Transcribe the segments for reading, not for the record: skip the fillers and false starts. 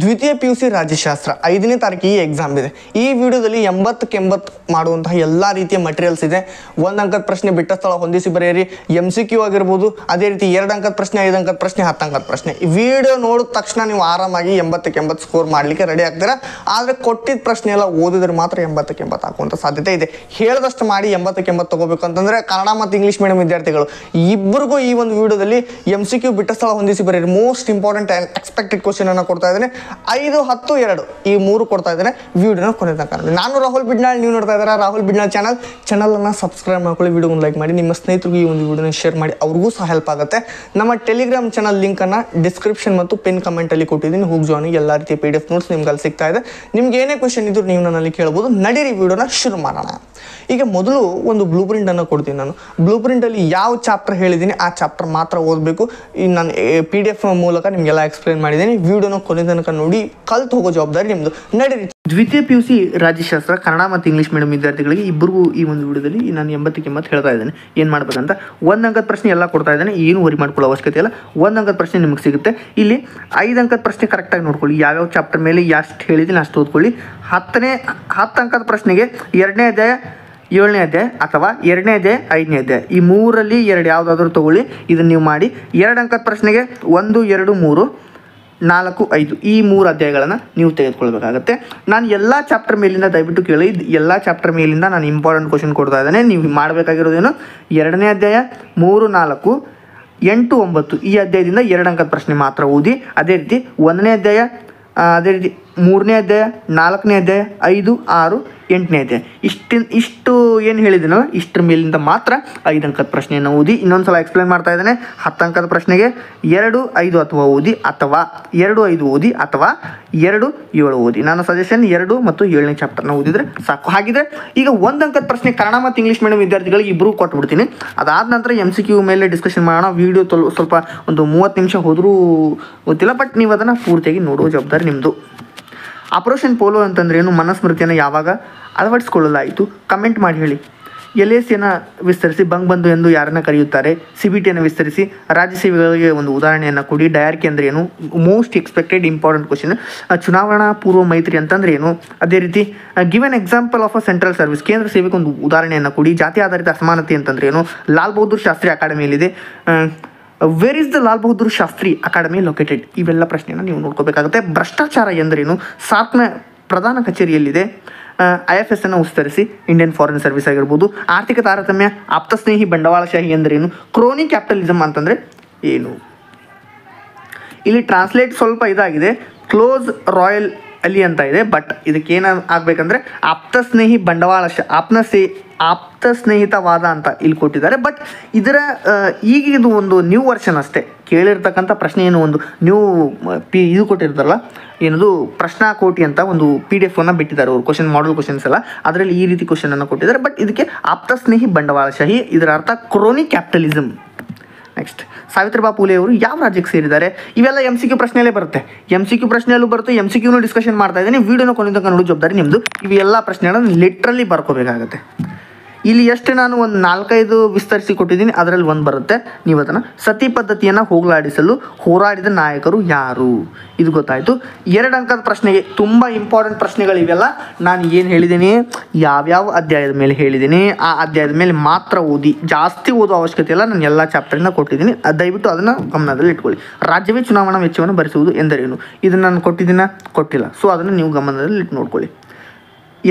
ದ್ವಿತೀಯ PUC ರಾಜ್ಯಶಾಸ್ತ್ರ 5ನೇ ತಾರೀಕಿಗೆ ಎಕ್ಸಾಮ್ ಇದೆ. ಈ ವಿಡಿಯೋದಲ್ಲಿ 80ಕ್ಕೆ 80 ಮಾಡುವಂತಹ ಎಲ್ಲ ರೀತಿಯ ಮಟೀರಿಯಲ್ಸ್ ಇದೆ. 1 ಅಂಕದ ಪ್ರಶ್ನೆ ಬಿಟ್ಟ ಸ್ಥಳ ಹೊಂದಿಸಿ ಬರೆಯಿರಿ, MCQ ಆಗಿರ್ಬೋದು, ಅದೇ ರೀತಿ 2 ಅಂಕದ ಪ್ರಶ್ನೆ, 5 ಅಂಕದ ಪ್ರಶ್ನೆ, 10 ಅಂಕದ ಪ್ರಶ್ನೆ. ಈ ವಿಡಿಯೋ ನೋಡಿದ ತಕ್ಷಣ ನೀವು ಆರಾಮಾಗಿ 80ಕ್ಕೆ 80 ಸ್ಕೋರ್ ಮಾಡಲಿಕ್ಕೆ ರೆಡಿ ಆಗ್ತೀರಾ. ಆದರೆ ಕೊಟ್ಟಿದ್ದ ಪ್ರಶ್ನೆ ಎಲ್ಲ ಓದಿದ್ರೆ ಮಾತ್ರ 80ಕ್ಕೆ 80 ಹಾಕುವಂಥ ಸಾಧ್ಯತೆ ಇದೆ. ಹೇಳಿದಷ್ಟು ಮಾಡಿ 80ಕ್ಕೆ 80 ತಗೋಬೇಕು ಅಂತಂದರೆ ಕನ್ನಡ ಮತ್ತು ಇಂಗ್ಲೀಷ್ ಮೀಡಿಯಂ ವಿದ್ಯಾರ್ಥಿಗಳು ಇಬ್ಬರಿಗೂ ಈ ಒಂದು ವಿಡಿಯೋದಲ್ಲಿ MCQ ಬಿಟ್ಟ ಸ್ಥಳ ಹೊಂದಿಸಿ ಬರೆಯಿರಿ most important and expected question ಅನ್ನು ಕೊಡ್ತಾ ಇದ್ದೇನೆ. 5, 10, 2 ಈ 3 ಕೊಡ್ತಾ ಇದ್ದೇನೆ. ವಿಡಿಯೋನ ಕೊನೆ ತನಕ ನೋಡಿ. ನಾನು ರಾಹುಲ್ ಬಿಡ್ನಾಳ್, ನೀವು ನೋಡ್ತಾ ಇದ್ದೀರಾ ರಾಹುಲ್ ಬಿಡ್ನಾಳ್ ಚಾನಲನ್ನು ಸಬ್ಸ್ಕ್ರೈಬ್ ಮಾಡ್ಕೊಳ್ಳಿ, ವಿಡಿಯೋ ಒಂದು ಲೈಕ್ ಮಾಡಿ, ನಿಮ್ಮ ಸ್ನೇಹಿತರಿಗೂ ಈ ಒಂದು ವಿಡಿಯೋನ ಶೇರ್ ಮಾಡಿ, ಅವ್ರಿಗೂ ಸಹ ಹೆಲ್ಪ್ ಆಗುತ್ತೆ. ನಮ್ಮ ಟೆಲಿಗ್ರಾಮ್ ಚಾನಲ್ ಲಿಂಕನ್ನು ಡಿಸ್ಕ್ರಿಪ್ಷನ್ ಮತ್ತು ಪಿನ್ ಕಮೆಂಟಲ್ಲಿ ಕೊಟ್ಟಿದ್ದೀನಿ, ಹೋಗಿ ಜಾಯ್ನ್. ಎಲ್ಲ ರೀತಿಯ PDF ನೋಟ್ಸ್ ನಿಮ್ಗೆ ಅಲ್ಲಿ ಸಿಗ್ತಾ ಇದೆ. ನಿಮ್ಗೆ ಏನೇ ಕ್ವಶನ್ ಇದ್ರು ನೀವು ನನ್ನಲ್ಲಿ ಕೇಳ್ಬೋದು. ನಡೀರಿ ವಿಡಿಯೋನ ಶುರು ಮಾಡೋಣ. ಈಗ ಮೊದಲು ಒಂದು ಬ್ಲೂ ಪ್ರಿಂಟನ್ನು ಕೊಡ್ತೀನಿ. ನಾನು ಬ್ಲೂ ಪ್ರಿಂಟಲ್ಲಿ ಯಾವ ಚಾಪ್ಟರ್ ಹೇಳಿದ್ದೀನಿ ಆ ಚಾಪ್ಟರ್ ಮಾತ್ರ ಓದಬೇಕು. ಈ ನಾನು PDF ಮೂಲಕ ನಿಮಗೆಲ್ಲ ಎಕ್ಸ್ಪ್ಲೇನ್ ಮಾಡಿದ್ದೀನಿ. ವಿಡಿಯೋನ ಕೊನೆ ತನಕ ನೋಡಿ, ಕಲ್ತು ಹೋಗೋ ಜವಾಬ್ದಾರಿ ನಿಮ್ಮದು. ನಡೀರಿ. ದ್ವಿತೀಯ PUC ರಾಜ್ಯಶಾಸ್ತ್ರ ಕನ್ನಡ ಮತ್ತು ಇಂಗ್ಲೀಷ್ ಮೀಡಿಯಂ ವಿದ್ಯಾರ್ಥಿಗಳಿಗೆ ಇಬ್ಬರಿಗೂ ಈ ಒಂದು ವಿಡಿಯೋದಲ್ಲಿ ನಾನು 80ಕ್ಕೆ 80 ಹೇಳ್ತಾ ಇದ್ದೇನೆ. ಏನು ಮಾಡ್ಬೇಕಂತ 1 ಅಂಕದ ಪ್ರಶ್ನೆ ಎಲ್ಲ ಕೊಡ್ತಾ ಇದ್ದೇನೆ, ಏನು ವರಿ ಮಾಡ್ಕೊಳ್ಳೋ ಅವಶ್ಯಕತೆ ಇಲ್ಲ. 1 ಅಂಕದ ಪ್ರಶ್ನೆ ನಿಮಗೆ ಸಿಗುತ್ತೆ. ಇಲ್ಲಿ 5 ಅಂಕದ ಪ್ರಶ್ನೆ ಕರೆಕ್ಟಾಗಿ ನೋಡ್ಕೊಳ್ಳಿ. ಯಾವ್ಯಾವ ಚಾಪ್ಟರ್ ಮೇಲೆ ಎಷ್ಟು ಹೇಳಿದ್ದೀನಿ ಅಷ್ಟು ಓದ್ಕೊಳ್ಳಿ. 10 ಅಂಕದ ಪ್ರಶ್ನೆಗೆ 2ನೇ ಅಧ್ಯಾಯ 7ನೇ ಅಧ್ಯಾಯ ಅಥವಾ 2ನೇ ಅಧ್ಯಾಯ 5ನೇ ಅಧ್ಯಾಯ ಈ 3ರಲ್ಲಿ 2 ಯಾವುದಾದ್ರೂ ತೊಗೊಳ್ಳಿ. ಇದನ್ನು ನೀವು ಮಾಡಿ. 2 ಅಂಕದ ಪ್ರಶ್ನೆಗೆ 1, 2, 3, 4, 5 ಈ 3 ಅಧ್ಯಾಯಗಳನ್ನು ನೀವು ತೆಗೆದುಕೊಳ್ಬೇಕಾಗತ್ತೆ. ನಾನು ಎಲ್ಲ ಚಾಪ್ಟರ್ ಮೇಲಿಂದ ದಯವಿಟ್ಟು ಕೇಳಿ, ಎಲ್ಲ ಚಾಪ್ಟರ್ ಮೇಲಿಂದ ನಾನು ಇಂಪಾರ್ಟೆಂಟ್ ಕ್ವಶನ್ ಕೊಡ್ತಾ ಇದ್ದೇನೆ. ನೀವು ಮಾಡಬೇಕಾಗಿರೋದೇನು, 2ನೇ ಅಧ್ಯಾಯ 3, 4, 8, 9 ಈ ಅಧ್ಯಾಯದಿಂದ 2 ಅಂಕದ ಪ್ರಶ್ನೆ ಮಾತ್ರ ಓದಿ. ಅದೇ ರೀತಿ 1ನೇ ಅಧ್ಯಾಯ, ಅದೇ ರೀತಿ 3ನೇ ಅಧ್ಯಾಯ, 4ನೇ ಅಧ್ಯಾಯ, 5, 6, 8ನೇ ಅಧ್ಯಾಯ ಇಷ್ಟು ಏನು ಹೇಳಿದ್ದೀನೋ ಇಷ್ಟರ ಮೇಲಿಂದ ಮಾತ್ರ 5 ಅಂಕದ ಪ್ರಶ್ನೆಯನ್ನು ಓದಿ. ಇನ್ನೊಂದು ಸಲ ಎಕ್ಸ್ಪ್ಲೇನ್ ಮಾಡ್ತಾ ಇದ್ದೇನೆ. 10 ಅಂಕದ ಪ್ರಶ್ನೆಗೆ 2, 5 ಅಥವಾ ಓದಿ, ಅಥವಾ 2, 5 ಓದಿ, ಅಥವಾ 2, 7 ಓದಿ. ನನ್ನ ಸಜೆಷನ್ 2 ಮತ್ತು 7ನೇ ಚಾಪ್ಟರ್ನ ಓದಿದರೆ ಸಾಕು. ಹಾಗಿದ್ರೆ ಈಗ 1 ಅಂಕದ ಪ್ರಶ್ನೆ ಕನ್ನಡ ಮತ್ತು ಇಂಗ್ಲೀಷ್ ಮೀಡಿಯಂ ವಿದ್ಯಾರ್ಥಿಗಳಿಗೆ ಇಬ್ಬರು ಕೊಟ್ಬಿಡ್ತೀನಿ. ಅದಾದ ನಂತರ MCQ ಮೇಲೆ ಡಿಸ್ಕಷನ್ ಮಾಡೋಣ. ವಿಡಿಯೋ ಸ್ವಲ್ಪ ಒಂದು 30 ನಿಮಿಷ ಹೋದರೂ ಗೊತ್ತಿಲ್ಲ, ಬಟ್ ನೀವು ಅದನ್ನು ಪೂರ್ತಿಯಾಗಿ ನೋಡುವ ಜವಾಬ್ದಾರಿ ನಿಮ್ಮದು. ಆಪರೇಷನ್ ಪೋಲೋ ಅಂತಂದ್ರೆ ಏನು, ಮನಸ್ಮೃತಿಯನ್ನು ಯಾವಾಗ ಅಳವಡಿಸಿಕೊಳ್ಳಲಾಯಿತು? ಕಮೆಂಟ್ ಮಾಡಿ ಹೇಳಿ. LACಯನ್ನು ವಿಸ್ತರಿಸಿ ಬಂಗ್ಬಂಧು ಎಂದು ಯಾರನ್ನು ಕರೆಯುತ್ತಾರೆ? CBTಯನ್ನು ವಿಸ್ತರಿಸಿ ರಾಜ್ಯ ಸೇವೆಗಳಿಗೆ ಒಂದು ಉದಾಹರಣೆಯನ್ನು ಕೊಡಿ. ಡಯಾರ್ಕಿ ಅಂದರೆ ಏನು? Most expected important question. ಚುನಾವಣಾ ಪೂರ್ವ ಮೈತ್ರಿ ಅಂತಂದ್ರೆ ಏನು? ಅದೇ ರೀತಿ give an example of a central service, ಕೇಂದ್ರ ಸೇವೆಗೆ ಒಂದು ಉದಾಹರಣೆಯನ್ನು ಕೊಡಿ. ಜಾತಿ ಆಧಾರಿತ ಅಸಮಾನತೆ ಅಂತಂದ್ರೆ ಏನು? ಲಾಲ್ ಬಹದ್ದೂರ್ ಶಾಸ್ತ್ರಿ ಅಕಾಡೆಮಿಯಲ್ಲಿದೆ. Where is the Lal Bahadur Shastri academy located? ಇವೆಲ್ಲ ಪ್ರಶ್ನೆಯನ್ನು ನೀವು ನೋಡ್ಕೋಬೇಕಾಗುತ್ತೆ. ಭ್ರಷ್ಟಾಚಾರ ಎಂದರೇನು? ಸಾರ್ಕ್ನ ಪ್ರಧಾನ ಕಚೇರಿಯಲ್ಲಿದೆ. IFSನ್ನು ವಿಸ್ತರಿಸಿ, ಇಂಡಿಯನ್ ಫಾರಿನ್ ಸರ್ವಿಸ್ ಆಗಿರ್ಬೋದು. ಆರ್ಥಿಕ ತಾರತಮ್ಯ, ಆಪ್ತಸ್ನೇಹಿ ಬಂಡವಾಳಶಾಹಿ ಎಂದರೇನು? ಕ್ರೋನಿ ಕ್ಯಾಪಿಟಲಿಸಮ್ ಅಂತಂದರೆ ಏನು? ಇಲ್ಲಿ ಟ್ರಾನ್ಸ್ಲೇಟ್ ಸ್ವಲ್ಪ ಇದಾಗಿದೆ, ಕ್ಲೋಸ್ ರಾಯಲ್ ಅಲ್ಲಿ ಅಂತ ಇದೆ, ಬಟ್ ಇದಕ್ಕೇನು ಆಗಬೇಕಂದ್ರೆ ಆಪ್ತಸ್ನೇಹಿ ಆಪ್ತಸ್ನೇಹಿತವಾದ ಅಂತ ಇಲ್ಲಿ ಕೊಟ್ಟಿದ್ದಾರೆ. ಬಟ್ ಇದರ ಈಗ ಇದು ಒಂದು ನ್ಯೂ ವರ್ಷನ್ ಅಷ್ಟೇ. ಕೇಳಿರ್ತಕ್ಕಂಥ ಪ್ರಶ್ನೆ ಏನು, ಒಂದು ನ್ಯೂ ಇದು ಕೊಟ್ಟಿರ್ತಾರಲ್ಲ, ಏನದು ಪ್ರಶ್ನಾಕೋಟಿ ಅಂತ ಒಂದು PDF ಬಿಟ್ಟಿದ್ದಾರೆ ಅವರು, ಕ್ವಶನ್ ಮಾಡಲ್ ಕ್ವಶನ್ಸ್ ಎಲ್ಲ. ಅದರಲ್ಲಿ ಈ ರೀತಿ ಕ್ವಶನನ್ನು ಕೊಟ್ಟಿದ್ದಾರೆ. ಬಟ್ ಇದಕ್ಕೆ ಆಪ್ತಸ್ನೇಹಿ ಬಂಡವಾಳಶಾಹಿ, ಇದರ ಅರ್ಥ ಕ್ರೋನಿ ಕ್ಯಾಪಿಟಲಿಸಮ್. ನೆಕ್ಸ್ಟ್, ಸಾವಿತ್ರಿಬಾಯಿ ಫುಲೆ ಅವರು ಯಾವ ರಾಜ್ಯಕ್ಕೆ ಸೇರಿದ್ದಾರೆ? ಇವೆಲ್ಲ MCQ ಪ್ರಶ್ನೆಯಲ್ಲೇ ಬರುತ್ತೆ. MCQ ಪ್ರಶ್ನೆಯಲ್ಲೂ ಬರುತ್ತೆ. MCQನೂ ಡಿಸ್ಕಷನ್ ಮಾಡ್ತಾ ಇದ್ದೀನಿ. ವಿಡಿಯೋನ ಕೊನೆ ತನಕ ನೋಡೋ ಜವಾಬ್ದಾರಿ ನಿಮ್ಮದು. ಇವೆಲ್ಲ ಪ್ರಶ್ನೆಗಳನ್ನು ಲಿಟ್ರಲಿ ಬರ್ಕೋಬೇಕಾಗುತ್ತೆ. ಇಲ್ಲಿ ಎಷ್ಟು ನಾನು ಒಂದು 4-5 ವಿಸ್ತರಿಸಿ ಕೊಟ್ಟಿದ್ದೀನಿ, ಅದರಲ್ಲಿ ಒಂದು ಬರುತ್ತೆ. ನೀವು ಅದನ್ನು ಸತಿ ಪದ್ಧತಿಯನ್ನು ಹೋಗಲಾಡಿಸಲು ಹೋರಾಡಿದ ನಾಯಕರು ಯಾರು? ಇದು ಗೊತ್ತಾಯಿತು. 2 ಅಂಕದ ಪ್ರಶ್ನೆಗೆ ತುಂಬ ಇಂಪಾರ್ಟೆಂಟ್ ಪ್ರಶ್ನೆಗಳಿವೆಲ್ಲ. ನಾನು ಏನು ಹೇಳಿದ್ದೀನಿ, ಯಾವ್ಯಾವ ಅಧ್ಯಾಯದ ಮೇಲೆ ಹೇಳಿದ್ದೀನಿ ಆ ಅಧ್ಯಾಯದ ಮೇಲೆ ಮಾತ್ರ ಓದಿ. ಜಾಸ್ತಿ ಓದೋ ಅವಶ್ಯಕತೆ ಇಲ್ಲ. ನಾನು ಎಲ್ಲ ಚಾಪ್ಟರ್ನ ಕೊಟ್ಟಿದ್ದೀನಿ, ದಯವಿಟ್ಟು ಅದನ್ನು ಗಮನದಲ್ಲಿ ಇಟ್ಕೊಳ್ಳಿ. ರಾಜ್ಯವೇ ಚುನಾವಣಾ ವೆಚ್ಚವನ್ನು ಭರಿಸುವುದು ಎಂದರೇನು? ಇದನ್ನು ನಾನು ಕೊಟ್ಟಿಲ್ಲ. ಸೊ ಅದನ್ನು ನೀವು ಗಮನದಲ್ಲಿ ಇಟ್ಟು ನೋಡ್ಕೊಳ್ಳಿ.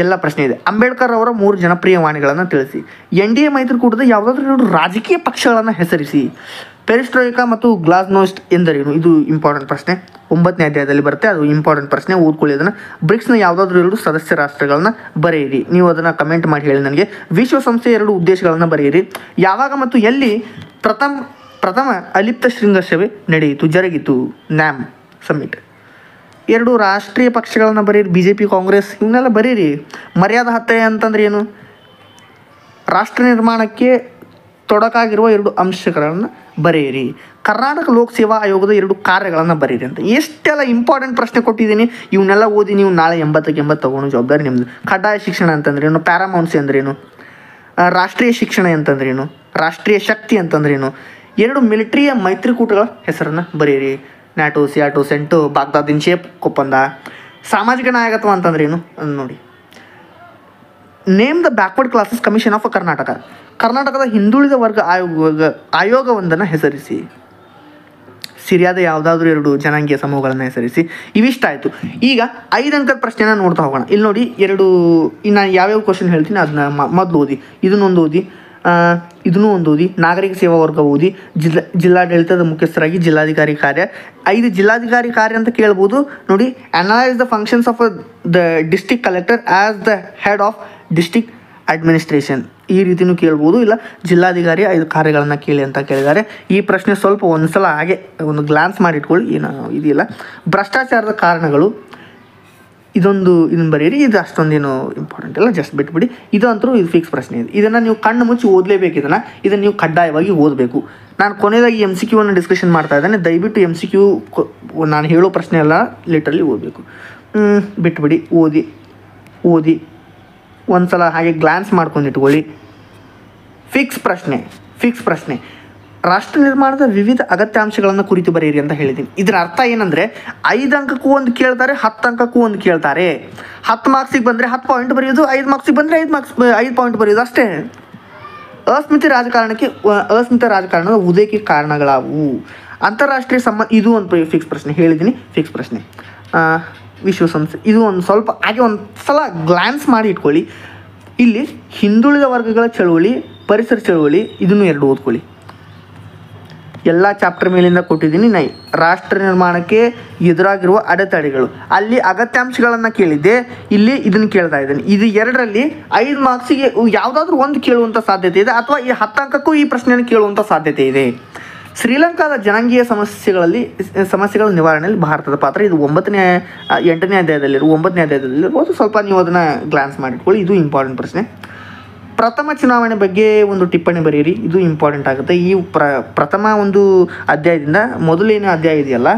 ಎಲ್ಲ ಪ್ರಶ್ನೆ ಇದೆ. ಅಂಬೇಡ್ಕರ್ ಅವರ 3 ಜನಪ್ರಿಯ ವಾಣಿಗಳನ್ನು ತಿಳಿಸಿ. NDA ಮೈತ್ರಿಕೂಟದ ಯಾವುದಾದ್ರೂ 2 ರಾಜಕೀಯ ಪಕ್ಷಗಳನ್ನು ಹೆಸರಿಸಿ. ಪೆರಿಸ್ಟ್ರೋಯಿಕಾ ಮತ್ತು ಗ್ಲಾಸ್ನೋಸ್ಟ್ ಎಂದರೇನು? ಇದು ಇಂಪಾರ್ಟೆಂಟ್ ಪ್ರಶ್ನೆ. 9ನೇ ಅಧ್ಯಾಯದಲ್ಲಿ ಬರುತ್ತೆ, ಅದು ಇಂಪಾರ್ಟೆಂಟ್ ಪ್ರಶ್ನೆ, ಓದ್ಕೊಳ್ಳಿ ಅದನ್ನು. ಬ್ರಿಕ್ಸ್ನ ಯಾವುದಾದ್ರೂ 2 ಸದಸ್ಯ ರಾಷ್ಟ್ರಗಳನ್ನು ಬರೆಯಿರಿ. ನೀವು ಅದನ್ನು ಕಮೆಂಟ್ ಮಾಡಿ ಹೇಳಿ ನನಗೆ. ವಿಶ್ವಸಂಸ್ಥೆಯ 2 ಉದ್ದೇಶಗಳನ್ನು ಬರೆಯಿರಿ. ಯಾವಾಗ ಮತ್ತು ಎಲ್ಲಿ ಪ್ರಥಮ ಅಲಿಪ್ತ ಶೃಂಗಸಭೆ ಜರುಗಿತು? NAM summit. 2 ರಾಷ್ಟ್ರೀಯ ಪಕ್ಷಗಳನ್ನು ಬರೀರಿ. BJP, ಕಾಂಗ್ರೆಸ್ ಇವನ್ನೆಲ್ಲ ಬರೀರಿ. ಮರ್ಯಾದಾ ಹತ್ಯೆ ಅಂತಂದ್ರೆ ಏನು? ರಾಷ್ಟ್ರ ನಿರ್ಮಾಣಕ್ಕೆ ತೊಡಕಾಗಿರುವ 2 ಅಂಶಗಳನ್ನು ಬರೆಯಿರಿ. ಕರ್ನಾಟಕ ಲೋಕ ಸೇವಾ ಆಯೋಗದ 2 ಕಾರ್ಯಗಳನ್ನು ಬರೀರಿ ಅಂತ. ಎಷ್ಟೆಲ್ಲ ಇಂಪಾರ್ಟೆಂಟ್ ಪ್ರಶ್ನೆ ಕೊಟ್ಟಿದ್ದೀನಿ. ಇವನ್ನೆಲ್ಲ ಓದಿ ನೀವು ನಾಳೆ 80ಕ್ಕೆ 80 ತಗೊಳ್ಳೋ ಜವಾಬ್ದಾರಿ ನಿಮ್ಮದು. ಕಡ್ಡಾಯ ಶಿಕ್ಷಣ ಅಂತಂದ್ರೇನು? ಪ್ಯಾರಾಮೌನ್ಸಿ ಅಂದ್ರೇನು? ರಾಷ್ಟ್ರೀಯ ಶಿಕ್ಷಣ ಅಂತಂದ್ರೇನು? ರಾಷ್ಟ್ರೀಯ ಶಕ್ತಿ ಅಂತಂದ್ರೇನು? 2 ಮಿಲಿಟರಿಯ ಮೈತ್ರಿಕೂಟಗಳ ಹೆಸರನ್ನು ಬರೆಯಿರಿ. ನ್ಯಾಟೋ ಸಿಯಾಟೋ ಸೆಂಟು ಬಾಗ್ದಾದಿನ್ ಶೇಪ್ ಒಪ್ಪಂದ. ಸಾಮಾಜಿಕ ನಾಯಕತ್ವ ಅಂತಂದ್ರೆ ಏನು ನೋಡಿ. Name the backward classes commission of Karnataka. ಕರ್ನಾಟಕದ ಹಿಂದುಳಿದ ವರ್ಗ ಆಯೋಗವೊಂದನ್ನು ಹೆಸರಿಸಿ. ಸಿರಿಯಾದ ಯಾವುದಾದ್ರೂ 2 ಜನಾಂಗೀಯ ಸಮೂಹಗಳನ್ನು ಹೆಸರಿಸಿ. ಇವಿಷ್ಟ ಆಯಿತು. ಈಗ 5 ಅಂಕದ ಪ್ರಶ್ನೆನ ನೋಡ್ತಾ ಹೋಗೋಣ. ಇಲ್ಲಿ ನೋಡಿ ನಾನು ಯಾವ್ಯಾವ ಕ್ವಶನ್ ಹೇಳ್ತೀನಿ ಅದನ್ನ ಮೊದಲು ಓದಿ. ಇದನ್ನೊಂದು ಓದಿ, ಇದನ್ನೂ ಒಂದು ಓದಿ. ನಾಗರಿಕ ಸೇವಾ ವರ್ಗ ಓದಿ. ಜಿಲ್ಲಾಡಳಿತದ ಮುಖ್ಯಸ್ಥರಾಗಿ ಜಿಲ್ಲಾಧಿಕಾರಿ ಕಾರ್ಯ. 5 ಜಿಲ್ಲಾಧಿಕಾರಿ ಕಾರ್ಯ ಅಂತ ಕೇಳ್ಬೋದು ನೋಡಿ. Analyse the functions of the district collector as the head of district administration. ಈ ರೀತಿಯೂ ಕೇಳ್ಬೋದು. ಇಲ್ಲ ಜಿಲ್ಲಾಧಿಕಾರಿ 5 ಕಾರ್ಯಗಳನ್ನು ಕೇಳಿ ಅಂತ ಕೇಳಿದ್ದಾರೆ. ಈ ಪ್ರಶ್ನೆ ಸ್ವಲ್ಪ ಒಂದ್ಸಲ ಹಾಗೆ ಒಂದು ಗ್ಲಾನ್ಸ್ ಮಾಡಿಟ್ಕೊಳ್ಳಿ, ಏನು ಇದೆಯಲ್ಲ. ಭ್ರಷ್ಟಾಚಾರದ ಕಾರಣಗಳು, ಇದನ್ನು ಬರೀರಿ. ಇದು ಅಷ್ಟೊಂದೇನು ಇಂಪಾರ್ಟೆಂಟ್ ಇಲ್ಲ, ಜಸ್ಟ್ ಬಿಟ್ಬಿಡಿ. ಇದು ಫಿಕ್ಸ್ ಪ್ರಶ್ನೆ ಇದೆ. ಇದನ್ನು ನೀವು ಕಣ್ಣು ಮುಚ್ಚಿ ಓದಲೇಬೇಕು. ಇದನ್ನು ನೀವು ಕಡ್ಡಾಯವಾಗಿ ಓದಬೇಕು. ನಾನು ಕೊನೆಯದಾಗಿ MCQ ಅನ್ನು ಡಿಸ್ಕಷನ್ ಮಾಡ್ತಾ ಇದ್ದೇನೆ. ದಯವಿಟ್ಟು MCQ ನಾನು ಹೇಳೋ ಪ್ರಶ್ನೆ ಎಲ್ಲ ಲಿಟ್ರಲಿ ಓದಬೇಕು. ಬಿಟ್ಬಿಡಿ, ಓದಿ ಒಂದು ಸಲ ಹಾಗೆ ಗ್ಲಾನ್ಸ್ ಮಾಡ್ಕೊಂಡು ಇಟ್ಕೊಳ್ಳಿ. ಫಿಕ್ಸ್ ಪ್ರಶ್ನೆ ರಾಷ್ಟ್ರ ನಿರ್ಮಾಣದ ವಿವಿಧ ಅಗತ್ಯಾಂಶಗಳನ್ನು ಕುರಿತು ಬರೆಯಿರಿ ಅಂತ ಹೇಳಿದ್ದೀನಿ. ಇದರ ಅರ್ಥ ಏನಂದರೆ 5 ಅಂಕಕ್ಕೂ ಒಂದು ಕೇಳ್ತಾರೆ, 10 ಅಂಕಕ್ಕೂ ಒಂದು ಕೇಳ್ತಾರೆ. 10 ಮಾರ್ಕ್ಸಿಗೆ ಬಂದರೆ 10 ಪಾಯಿಂಟ್ ಬರೆಯೋದು, 5 ಮಾರ್ಕ್ಸಿಗೆ ಬಂದರೆ 5 ಪಾಯಿಂಟ್ ಬರೆಯೋದು ಅಷ್ಟೇ. ಅಸ್ಮಿತೆ ರಾಜಕಾರಣದ ಉದೇಕಿ ಕಾರಣಗಳಾವು. ಅಂತಾರಾಷ್ಟ್ರೀಯ ಇದು ಒಂದು ಫಿಕ್ಸ್ ಪ್ರಶ್ನೆ ಹೇಳಿದ್ದೀನಿ. ಫಿಕ್ಸ್ ಪ್ರಶ್ನೆ ವಿಶ್ವಸಂಸ್ಥೆ. ಇದು ಒಂದು ಸ್ವಲ್ಪ ಹಾಗೆ ಒಂದು ಸಲ ಗ್ಲಾನ್ಸ್ ಮಾಡಿ ಇಟ್ಕೊಳ್ಳಿ. ಇಲ್ಲಿ ಹಿಂದುಳಿದ ವರ್ಗಗಳ ಚಳುವಳಿ, ಪರಿಸರ ಚಳುವಳಿ, ಇದನ್ನು 2 ಓದ್ಕೊಳ್ಳಿ. ಎಲ್ಲ ಚಾಪ್ಟರ್ ಮೇಲಿಂದ ಕೊಟ್ಟಿದ್ದೀನಿ. ರಾಷ್ಟ್ರ ನಿರ್ಮಾಣಕ್ಕೆ ಎದುರಾಗಿರುವ ಅಡೆತಡೆಗಳು, ಅಲ್ಲಿ ಅಗತ್ಯಾಂಶಗಳನ್ನು ಕೇಳಿದ್ದೆ, ಇಲ್ಲಿ ಇದನ್ನು ಕೇಳ್ತಾ ಇದ್ದೀನಿ. ಇದು 2ರಲ್ಲಿ 5 ಮಾರ್ಕ್ಸಿಗೆ ಯಾವುದಾದ್ರೂ ಒಂದು ಕೇಳುವಂಥ ಸಾಧ್ಯತೆ ಇದೆ, ಅಥವಾ ಈ 10 ಅಂಕಕ್ಕೂ ಈ ಪ್ರಶ್ನೆಯನ್ನು ಕೇಳುವಂಥ ಸಾಧ್ಯತೆ ಇದೆ. ಶ್ರೀಲಂಕಾದ ಜನಾಂಗೀಯ ಸಮಸ್ಯೆಗಳ ನಿವಾರಣೆಯಲ್ಲಿ ಭಾರತದ ಪಾತ್ರ. ಇದು 8ನೇ ಅಧ್ಯಾಯದಲ್ಲಿರ್ಬೋದು. ಸ್ವಲ್ಪ ನೀವು ಅದನ್ನು ಗ್ಲಾನ್ಸ್ ಮಾಡಿಟ್ಕೊಳ್ಳಿ. ಇದು ಇಂಪಾರ್ಟೆಂಟ್ ಪ್ರಶ್ನೆ. ಪ್ರಥಮ ಚುನಾವಣೆ ಬಗ್ಗೆ ಒಂದು ಟಿಪ್ಪಣಿ ಬರೆಯಿರಿ. ಇದು ಇಂಪಾರ್ಟೆಂಟ್ ಆಗುತ್ತೆ. ಈ ಪ್ರಥಮ ಒಂದು ಅಧ್ಯಾಯದಿಂದ ಮೊದಲೇನು ಅಧ್ಯಾಯ ಇದೆಯಲ್ಲ,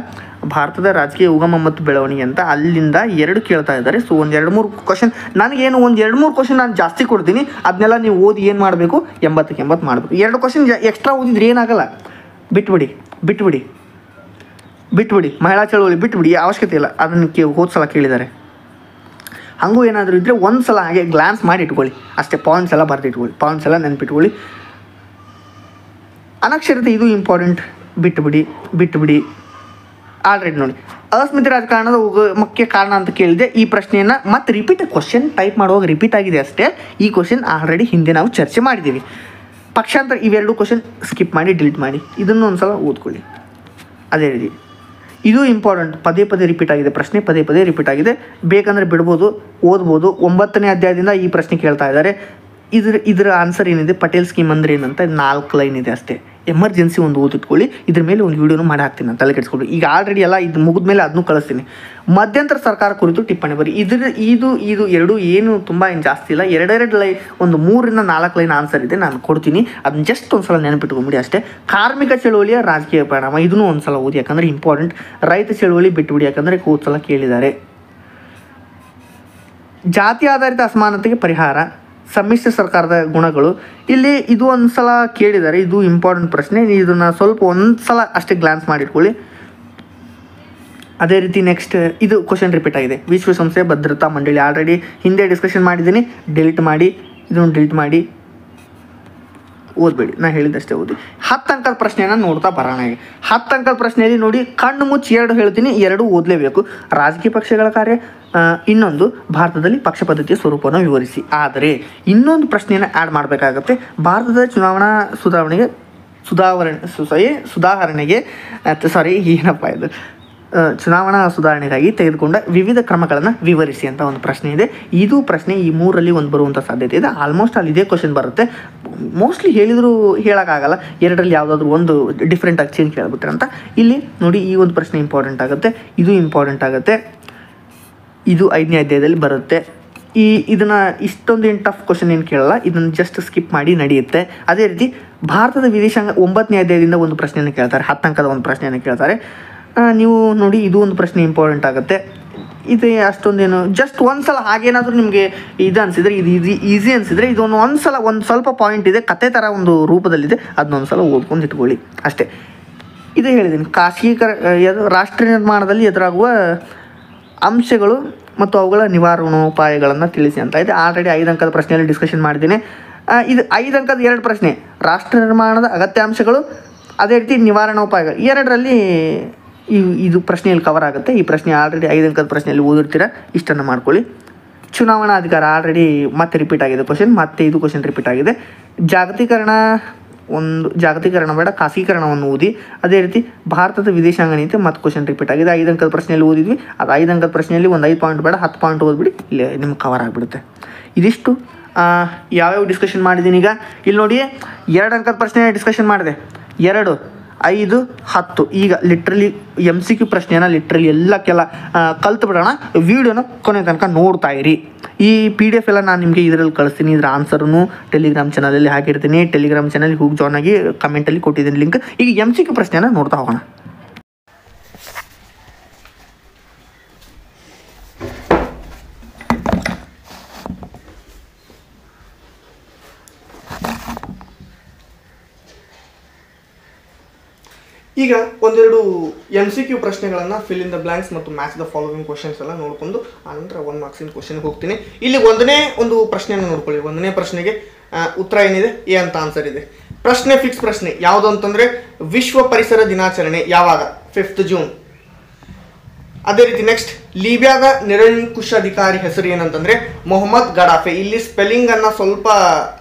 ಭಾರತದ ರಾಜಕೀಯ ಉಗಮ ಮತ್ತು ಬೆಳವಣಿಗೆ ಅಂತ, ಅಲ್ಲಿಂದ 2 ಕೇಳ್ತಾ ಇದ್ದಾರೆ. ಸೊ ಒಂದು 2-3 ಕ್ವಶನ್, ನನಗೇನು ಒಂದು 2-3 ಕ್ವಶನ್ ನಾನು ಜಾಸ್ತಿ ಕೊಡ್ತೀನಿ. ಅದನ್ನೆಲ್ಲ ನೀವು ಓದಿ ಏನು ಮಾಡಬೇಕು, 80ಕ್ಕೆ 80 ಮಾಡಬೇಕು. 2 ಕ್ವಶನ್ ಎಕ್ಸ್ಟ್ರಾ ಓದಿದ್ರೆ ಏನಾಗಲ್ಲ. ಬಿಟ್ಬಿಡಿ. ಮಹಿಳಾ ಚಳವಳಿ ಬಿಟ್ಬಿಡಿ, ಅವಶ್ಯಕತೆ ಇಲ್ಲ. ಅದನ್ನು ಹೋದ್ಸಲ ಕೇಳಿದ್ದಾರೆ. ಹಾಗೂ ಏನಾದರೂ ಇದ್ದರೆ ಒಂದು ಸಲ ಹಾಗೆ ಗ್ಲಾನ್ಸ್ ಮಾಡಿ ಇಟ್ಕೊಳ್ಳಿ ಅಷ್ಟೇ. ಪಾಯಿಂಟ್ಸ್ ಎಲ್ಲ ಬರೆದಿಟ್ಕೊಳ್ಳಿ, ಪಾಯಿಂಟ್ಸ್ ಎಲ್ಲ ನೆನಪಿಟ್ಕೊಳ್ಳಿ. ಅನಕ್ಷರತೆ, ಇದು ಇಂಪಾರ್ಟೆಂಟ್. ಬಿಟ್ಬಿಡಿ. ಆಲ್ರೆಡಿ ನೋಡಿ, ಅಸ್ಮಿತೆ ರಾಜಕಾರಣದ ಮುಖ್ಯ ಕಾರಣ ಅಂತ ಕೇಳಿದೆ. ಈ ಪ್ರಶ್ನೆಯನ್ನು ಮತ್ತೆ ಕ್ವಶನ್ ಟೈಪ್ ಮಾಡುವಾಗ ರಿಪೀಟ್ ಆಗಿದೆ ಅಷ್ಟೇ. ಈ ಕ್ವಶನ್ ಆಲ್ರೆಡಿ ಹಿಂದೆ ನಾವು ಚರ್ಚೆ ಮಾಡಿದ್ದೀವಿ. ಪಕ್ಷಾಂತರ, ಇವೆರಡು ಕ್ವಶನ್ ಸ್ಕಿಪ್ ಮಾಡಿ ಡಿಲೀಟ್ ಮಾಡಿ. ಇದನ್ನು ಒಂದು ಸಲ ಓದ್ಕೊಳ್ಳಿ. ಅದೇ ರೀತಿ ಇದು ಇಂಪಾರ್ಟೆಂಟ್. ಪದೇ ರಿಪೀಟ್ ಆಗಿದೆ ಪ್ರಶ್ನೆ, ಪದೇ ರಿಪೀಟ್ ಆಗಿದೆ. ಬೇಕಂದರೆ ಬಿಡ್ಬೋದು, ಓದ್ಬೋದು. 9ನೇ ಅಧ್ಯಾಯದಿಂದ ಈ ಪ್ರಶ್ನೆ ಕೇಳ್ತಾ ಇದ್ದಾರೆ. ಇದರ ಆನ್ಸರ್ ಏನಿದೆ, ಪಟೇಲ್ ಸ್ಕೀಮ್ ಅಂದರೆ ಏನಂತ 4 ಲೈನ್ ಇದೆ ಅಷ್ಟೇ. ಎಮರ್ಜೆನ್ಸಿ ಒಂದು ಓದಿಟ್ಕೊಳ್ಳಿ. ಇದ್ರ ಮೇಲೆ ಒಂದು ವೀಡಿಯೋನು ಮಾಡಿ ಹಾಕ್ತೀನಿ ನಾನು, ತಲೆ ಕೆಡಿಸ್ಕೊಳ್ಳಿ. ಈಗ ಆಲ್ರೆಡಿ ಎಲ್ಲ ಇದು ಮುಗಿದ ಮೇಲೆ ಅದನ್ನು ಕಳಿಸ್ತೀನಿ. ಮಧ್ಯಂತರ ಸರ್ಕಾರ ಕುರಿತು ಟಿಪ್ಪಣಿ ಬರಿ. ಇದು 2 ಏನು ತುಂಬ ಜಾಸ್ತಿ ಇಲ್ಲ. 2 ಲೈನ್, ಒಂದು 3ರಿಂದ 4 ಲೈನ್ ಆನ್ಸರ್ ಇದೆ, ನಾನು ಕೊಡ್ತೀನಿ. ಅದನ್ನ ಜಸ್ಟ್ ಒಂದು ಸಲ ನೆನಪಿಟ್ಕೊಂಬಿಡಿ ಅಷ್ಟೇ. ಕಾರ್ಮಿಕ ಚಳುವಳಿಯ ರಾಜಕೀಯ ಪರಿಣಾಮ, ಇದನ್ನು ಒಂದು ಸಲ ಓದಿ, ಯಾಕಂದರೆ ಇಂಪಾರ್ಟೆಂಟ್. ರೈತ ಚಳುವಳಿ ಬಿಟ್ಬಿಡಿ, ಯಾಕಂದರೆ ಹೋದ ಕೇಳಿದ್ದಾರೆ. ಜಾತಿ ಆಧಾರಿತ ಅಸಮಾನತೆಗೆ ಪರಿಹಾರ, ಸಮ್ಮಿಶ್ರ ಸರ್ಕಾರದ ಗುಣಗಳು, ಇಲ್ಲಿ ಇದು ಒಂದು ಸಲ ಕೇಳಿದ್ದಾರೆ. ಇದು ಇಂಪಾರ್ಟೆಂಟ್ ಪ್ರಶ್ನೆ. ಇದನ್ನು ಸ್ವಲ್ಪ ಒಂದು ಸಲ ಅಷ್ಟೇ ಗ್ಲಾನ್ಸ್ ಮಾಡಿಟ್ಕೊಳ್ಳಿ. ಅದೇ ರೀತಿ ನೆಕ್ಸ್ಟ್ ಇದು ಕ್ವಶನ್ ರಿಪೀಟ್ ಆಗಿದೆ. ವಿಶ್ವಸಂಸ್ಥೆ ಭದ್ರತಾ ಮಂಡಳಿ, ಆಲ್ರೆಡಿ ಹಿಂದೆ ಡಿಸ್ಕಷನ್ ಮಾಡಿದ್ದೀನಿ. ಇದನ್ನು ಡಿಲೀಟ್ ಮಾಡಿ ಓದಬೇಡಿ, ನಾನು ಹೇಳಿದಷ್ಟೇ ಓದಿ. 10 ಅಂಕದ ಪ್ರಶ್ನೆಯನ್ನು ನೋಡ್ತಾ ಬರೋಣ. 10 ಅಂಕದ ಪ್ರಶ್ನೆಯಲ್ಲಿ ನೋಡಿ, ಕಣ್ಣು ಮುಚ್ಚಿ 2 ಹೇಳ್ತೀನಿ, 2 ಓದಲೇಬೇಕು. ರಾಜಕೀಯ ಪಕ್ಷಗಳ ಕಾರ್ಯ, ಇನ್ನೊಂದು ಭಾರತದಲ್ಲಿ ಪಕ್ಷ ಪದ್ಧತಿಯ ಸ್ವರೂಪವನ್ನು ವಿವರಿಸಿ. ಆದರೆ ಇನ್ನೊಂದು ಪ್ರಶ್ನೆಯನ್ನು ಆ್ಯಡ್ ಮಾಡಬೇಕಾಗತ್ತೆ. ಭಾರತದ ಚುನಾವಣಾ ಚುನಾವಣಾ ಸುಧಾರಣೆಗಾಗಿ ತೆಗೆದುಕೊಂಡ ವಿವಿಧ ಕ್ರಮಗಳನ್ನು ವಿವರಿಸಿ ಅಂತ ಒಂದು ಪ್ರಶ್ನೆ ಇದೆ. ಇದು ಪ್ರಶ್ನೆ ಈ 3ರಲ್ಲಿ ಒಂದು ಬರುವಂಥ ಸಾಧ್ಯತೆ ಇದೆ. ಆಲ್ಮೋಸ್ಟ್ ಅಲ್ಲಿ ಇದೇ ಕ್ವಶನ್ ಬರುತ್ತೆ. ಮೋಸ್ಟ್ಲಿ ಹೇಳಿದರೂ ಹೇಳೋಕ್ಕಾಗಲ್ಲ. 2ರಲ್ಲಿ ಯಾವುದಾದ್ರೂ ಒಂದು ಡಿಫ್ರೆಂಟಾಗಿ ಚೇಂಜ್ ಕೇಳ್ಬಿಟ್ರೆ ಅಂತ. ಇಲ್ಲಿ ನೋಡಿ, ಈ ಒಂದು ಪ್ರಶ್ನೆ ಇಂಪಾರ್ಟೆಂಟ್ ಆಗುತ್ತೆ, ಇದು ಇಂಪಾರ್ಟೆಂಟ್ ಆಗುತ್ತೆ. ಇದು 5ನೇ ಅಧ್ಯಾಯದಲ್ಲಿ ಬರುತ್ತೆ. ಇದನ್ನು ಇಷ್ಟೊಂದು ಏನು ಟಫ್ ಕ್ವಶನ್ ಏನು ಕೇಳಲ್ಲ, ಇದನ್ನು ಜಸ್ಟ್ ಸ್ಕಿಪ್ ಮಾಡಿ ನಡೆಯುತ್ತೆ. ಅದೇ ರೀತಿ ಭಾರತದ ವಿದೇಶಾಂಗ 9ನೇ ಅಧ್ಯಾಯದಿಂದ ಒಂದು ಪ್ರಶ್ನೆಯನ್ನು ಕೇಳ್ತಾರೆ. 10 ಅಂಕದ ಒಂದು ಪ್ರಶ್ನೆಯನ್ನು ಕೇಳ್ತಾರೆ. ನೀವು ನೋಡಿ, ಇದು ಒಂದು ಪ್ರಶ್ನೆ ಇಂಪಾರ್ಟೆಂಟ್ ಆಗುತ್ತೆ. ಇದು ಅಷ್ಟೊಂದೇನು, ಜಸ್ಟ್ ಒಂದು ಸಲ ಹಾಗೇನಾದರೂ ನಿಮಗೆ ಇದು ಅನಿಸಿದರೆ, ಇದು ಈಸಿ ಅನಿಸಿದರೆ, ಇದೊಂದು ಒಂದು ಸ್ವಲ್ಪ ಪಾಯಿಂಟ್ ಇದೆ, ಕತೆ ಥರ ಒಂದು ರೂಪದಲ್ಲಿದೆ, ಅದನ್ನೊಂದು ಸಲ ಓದ್ಕೊಂಡು ಇಟ್ಕೊಳ್ಳಿ ಅಷ್ಟೇ. ಇದೇ ಹೇಳಿದ್ದೀನಿ, ರಾಷ್ಟ್ರ ನಿರ್ಮಾಣದಲ್ಲಿ ಎದುರಾಗುವ ಅಂಶಗಳು ಮತ್ತು ಅವುಗಳ ನಿವಾರಣೋಪಾಯಗಳನ್ನು ತಿಳಿಸಿ ಅಂತ ಇದೆ. ಆಲ್ರೆಡಿ 5 ಅಂಕದ ಪ್ರಶ್ನೆಯಲ್ಲಿ ಡಿಸ್ಕಷನ್ ಮಾಡಿದ್ದೀನಿ. ಇದು 5 ಅಂಕದ 2 ಪ್ರಶ್ನೆ, ರಾಷ್ಟ್ರ ನಿರ್ಮಾಣದ ಅಗತ್ಯಾಂಶಗಳು, ಅದೇ ರೀತಿ ನಿವಾರಣೋಪಾಯಗಳು, ಎರಡರಲ್ಲಿ ಇದು ಪ್ರಶ್ನೆಯಲ್ಲಿ ಕವರ್ ಆಗುತ್ತೆ. ಈ ಪ್ರಶ್ನೆ ಆಲ್ರೆಡಿ 5 ಅಂಕದ ಪ್ರಶ್ನೆಯಲ್ಲಿ ಓದಿರ್ತೀರ, ಇಷ್ಟನ್ನು ಮಾಡ್ಕೊಳ್ಳಿ. ಚುನಾವಣಾ ಅಧಿಕಾರ ಆಲ್ರೆಡಿ ಮತ್ತೆ ರಿಪೀಟ್ ಆಗಿದೆ ಕ್ವಶನ್, ಮತ್ತೆ ಇದು ಕ್ವಶನ್ ರಿಪೀಟ್ ಆಗಿದೆ. ಜಾಗತೀಕರಣ ಬೇಡ, ಖಾಸಗೀಕರಣವನ್ನು ಓದಿ. ಅದೇ ರೀತಿ ಭಾರತದ ವಿದೇಶಾಂಗ ನೀತಿ ಮತ್ತೆ ಕ್ವಶನ್ ರಿಪೀಟ್ ಆಗಿದೆ. 5 ಅಂಕದ ಪ್ರಶ್ನೆಯಲ್ಲಿ ಓದಿದ್ವಿ, ಅದು 5 ಅಂಕದ ಪ್ರಶ್ನೆಯಲ್ಲಿ ಒಂದು 5 ಪಾಯಿಂಟ್ ಬೇಡ 10 ಪಾಯಿಂಟ್ ಓದ್ಬಿಡಿ, ಇಲ್ಲಿ ನಿಮ್ಗೆ ಕವರ್ ಆಗಿಬಿಡುತ್ತೆ. ಇದಿಷ್ಟು ಯಾವ್ಯಾವ ಡಿಸ್ಕಷನ್ ಮಾಡಿದ್ದೀನಿ. ಈಗ ಇಲ್ಲಿ ನೋಡಿ, 2 ಅಂಕದ ಪ್ರಶ್ನೆ ಡಿಸ್ಕಷನ್ ಮಾಡಿದೆ, 2, 5, 10. ಈಗ ಲಿಟ್ರಲಿ MCQ ಪ್ರಶ್ನೆನ ಲಿಟ್ರಲಿ ಎಲ್ಲಕ್ಕೆಲ್ಲ ಕಲ್ತು ಬಿಡೋಣ. ವೀಡಿಯೋನ ಕೊನೆ ತನಕ ನೋಡ್ತಾ ಇರಿ. ಈ PDF ಎಲ್ಲ ನಾನು ನಿಮಗೆ ಇದರಲ್ಲಿ ಕಳಿಸ್ತೀನಿ. ಇದರ ಆನ್ಸರನ್ನು ಟೆಲಿಗ್ರಾಮ್ ಚಾನಲಲ್ಲಿ ಹಾಕಿರ್ತೀನಿ. ಟೆಲಿಗ್ರಾಮ್ ಚಾನಲ್ಗೆ ಹೋಗಿ ಜಾಯ್ನ್ ಆಗಿ, ಕಮೆಂಟಲ್ಲಿ ಕೊಟ್ಟಿದ್ದೀನಿ ಲಿಂಕ್. ಈಗ MCQ ಪ್ರಶ್ನೆನ ನೋಡ್ತಾ ಹೋಗೋಣ. ಈಗ ಒಂದೆರಡು MCQ ಪ್ರಶ್ನೆಗಳನ್ನು ಫಿಲ್ ಇನ್ ದ ಬ್ಲಾಂಕ್ಸ್ ಮತ್ತು ಮ್ಯಾಚ್ ದ ಫಾಲೋವಿಂಗ್ ಕ್ವಶನ್ಸ್ ಎಲ್ಲ ನೋಡಿಕೊಂಡು ಆನಂತರ 1 ಮಾರ್ಕ್ಸಿನ ಕ್ವಶನ್ಗೆ ಹೋಗ್ತೀನಿ. ಇಲ್ಲಿ ಒಂದನೇ ಒಂದು ಪ್ರಶ್ನೆಯನ್ನು ನೋಡ್ಕೊಳ್ಳಿ. ಒಂದನೇ ಪ್ರಶ್ನೆಗೆ ಉತ್ತರ ಏನಿದೆ, ಎ ಅಂತ ಆನ್ಸರ್ ಇದೆ. ಪ್ರಶ್ನೆ ಫಿಕ್ಸ್ ಪ್ರಶ್ನೆ ಯಾವುದು ಅಂತಂದರೆ, ವಿಶ್ವ ಪರಿಸರ ದಿನಾಚರಣೆ ಯಾವಾಗ? 5th June. ಅದೇ ರೀತಿ ನೆಕ್ಸ್ಟ್, ಲೀಬಿಯಾದ ನಿರಂಕುಶಾಧಿಕಾರಿ ಹೆಸರು ಏನಂತಂದರೆ ಮೊಹಮ್ಮದ್ ಗಡಾಫೆ. ಇಲ್ಲಿ ಸ್ಪೆಲ್ಲಿಂಗನ್ನು ಸ್ವಲ್ಪ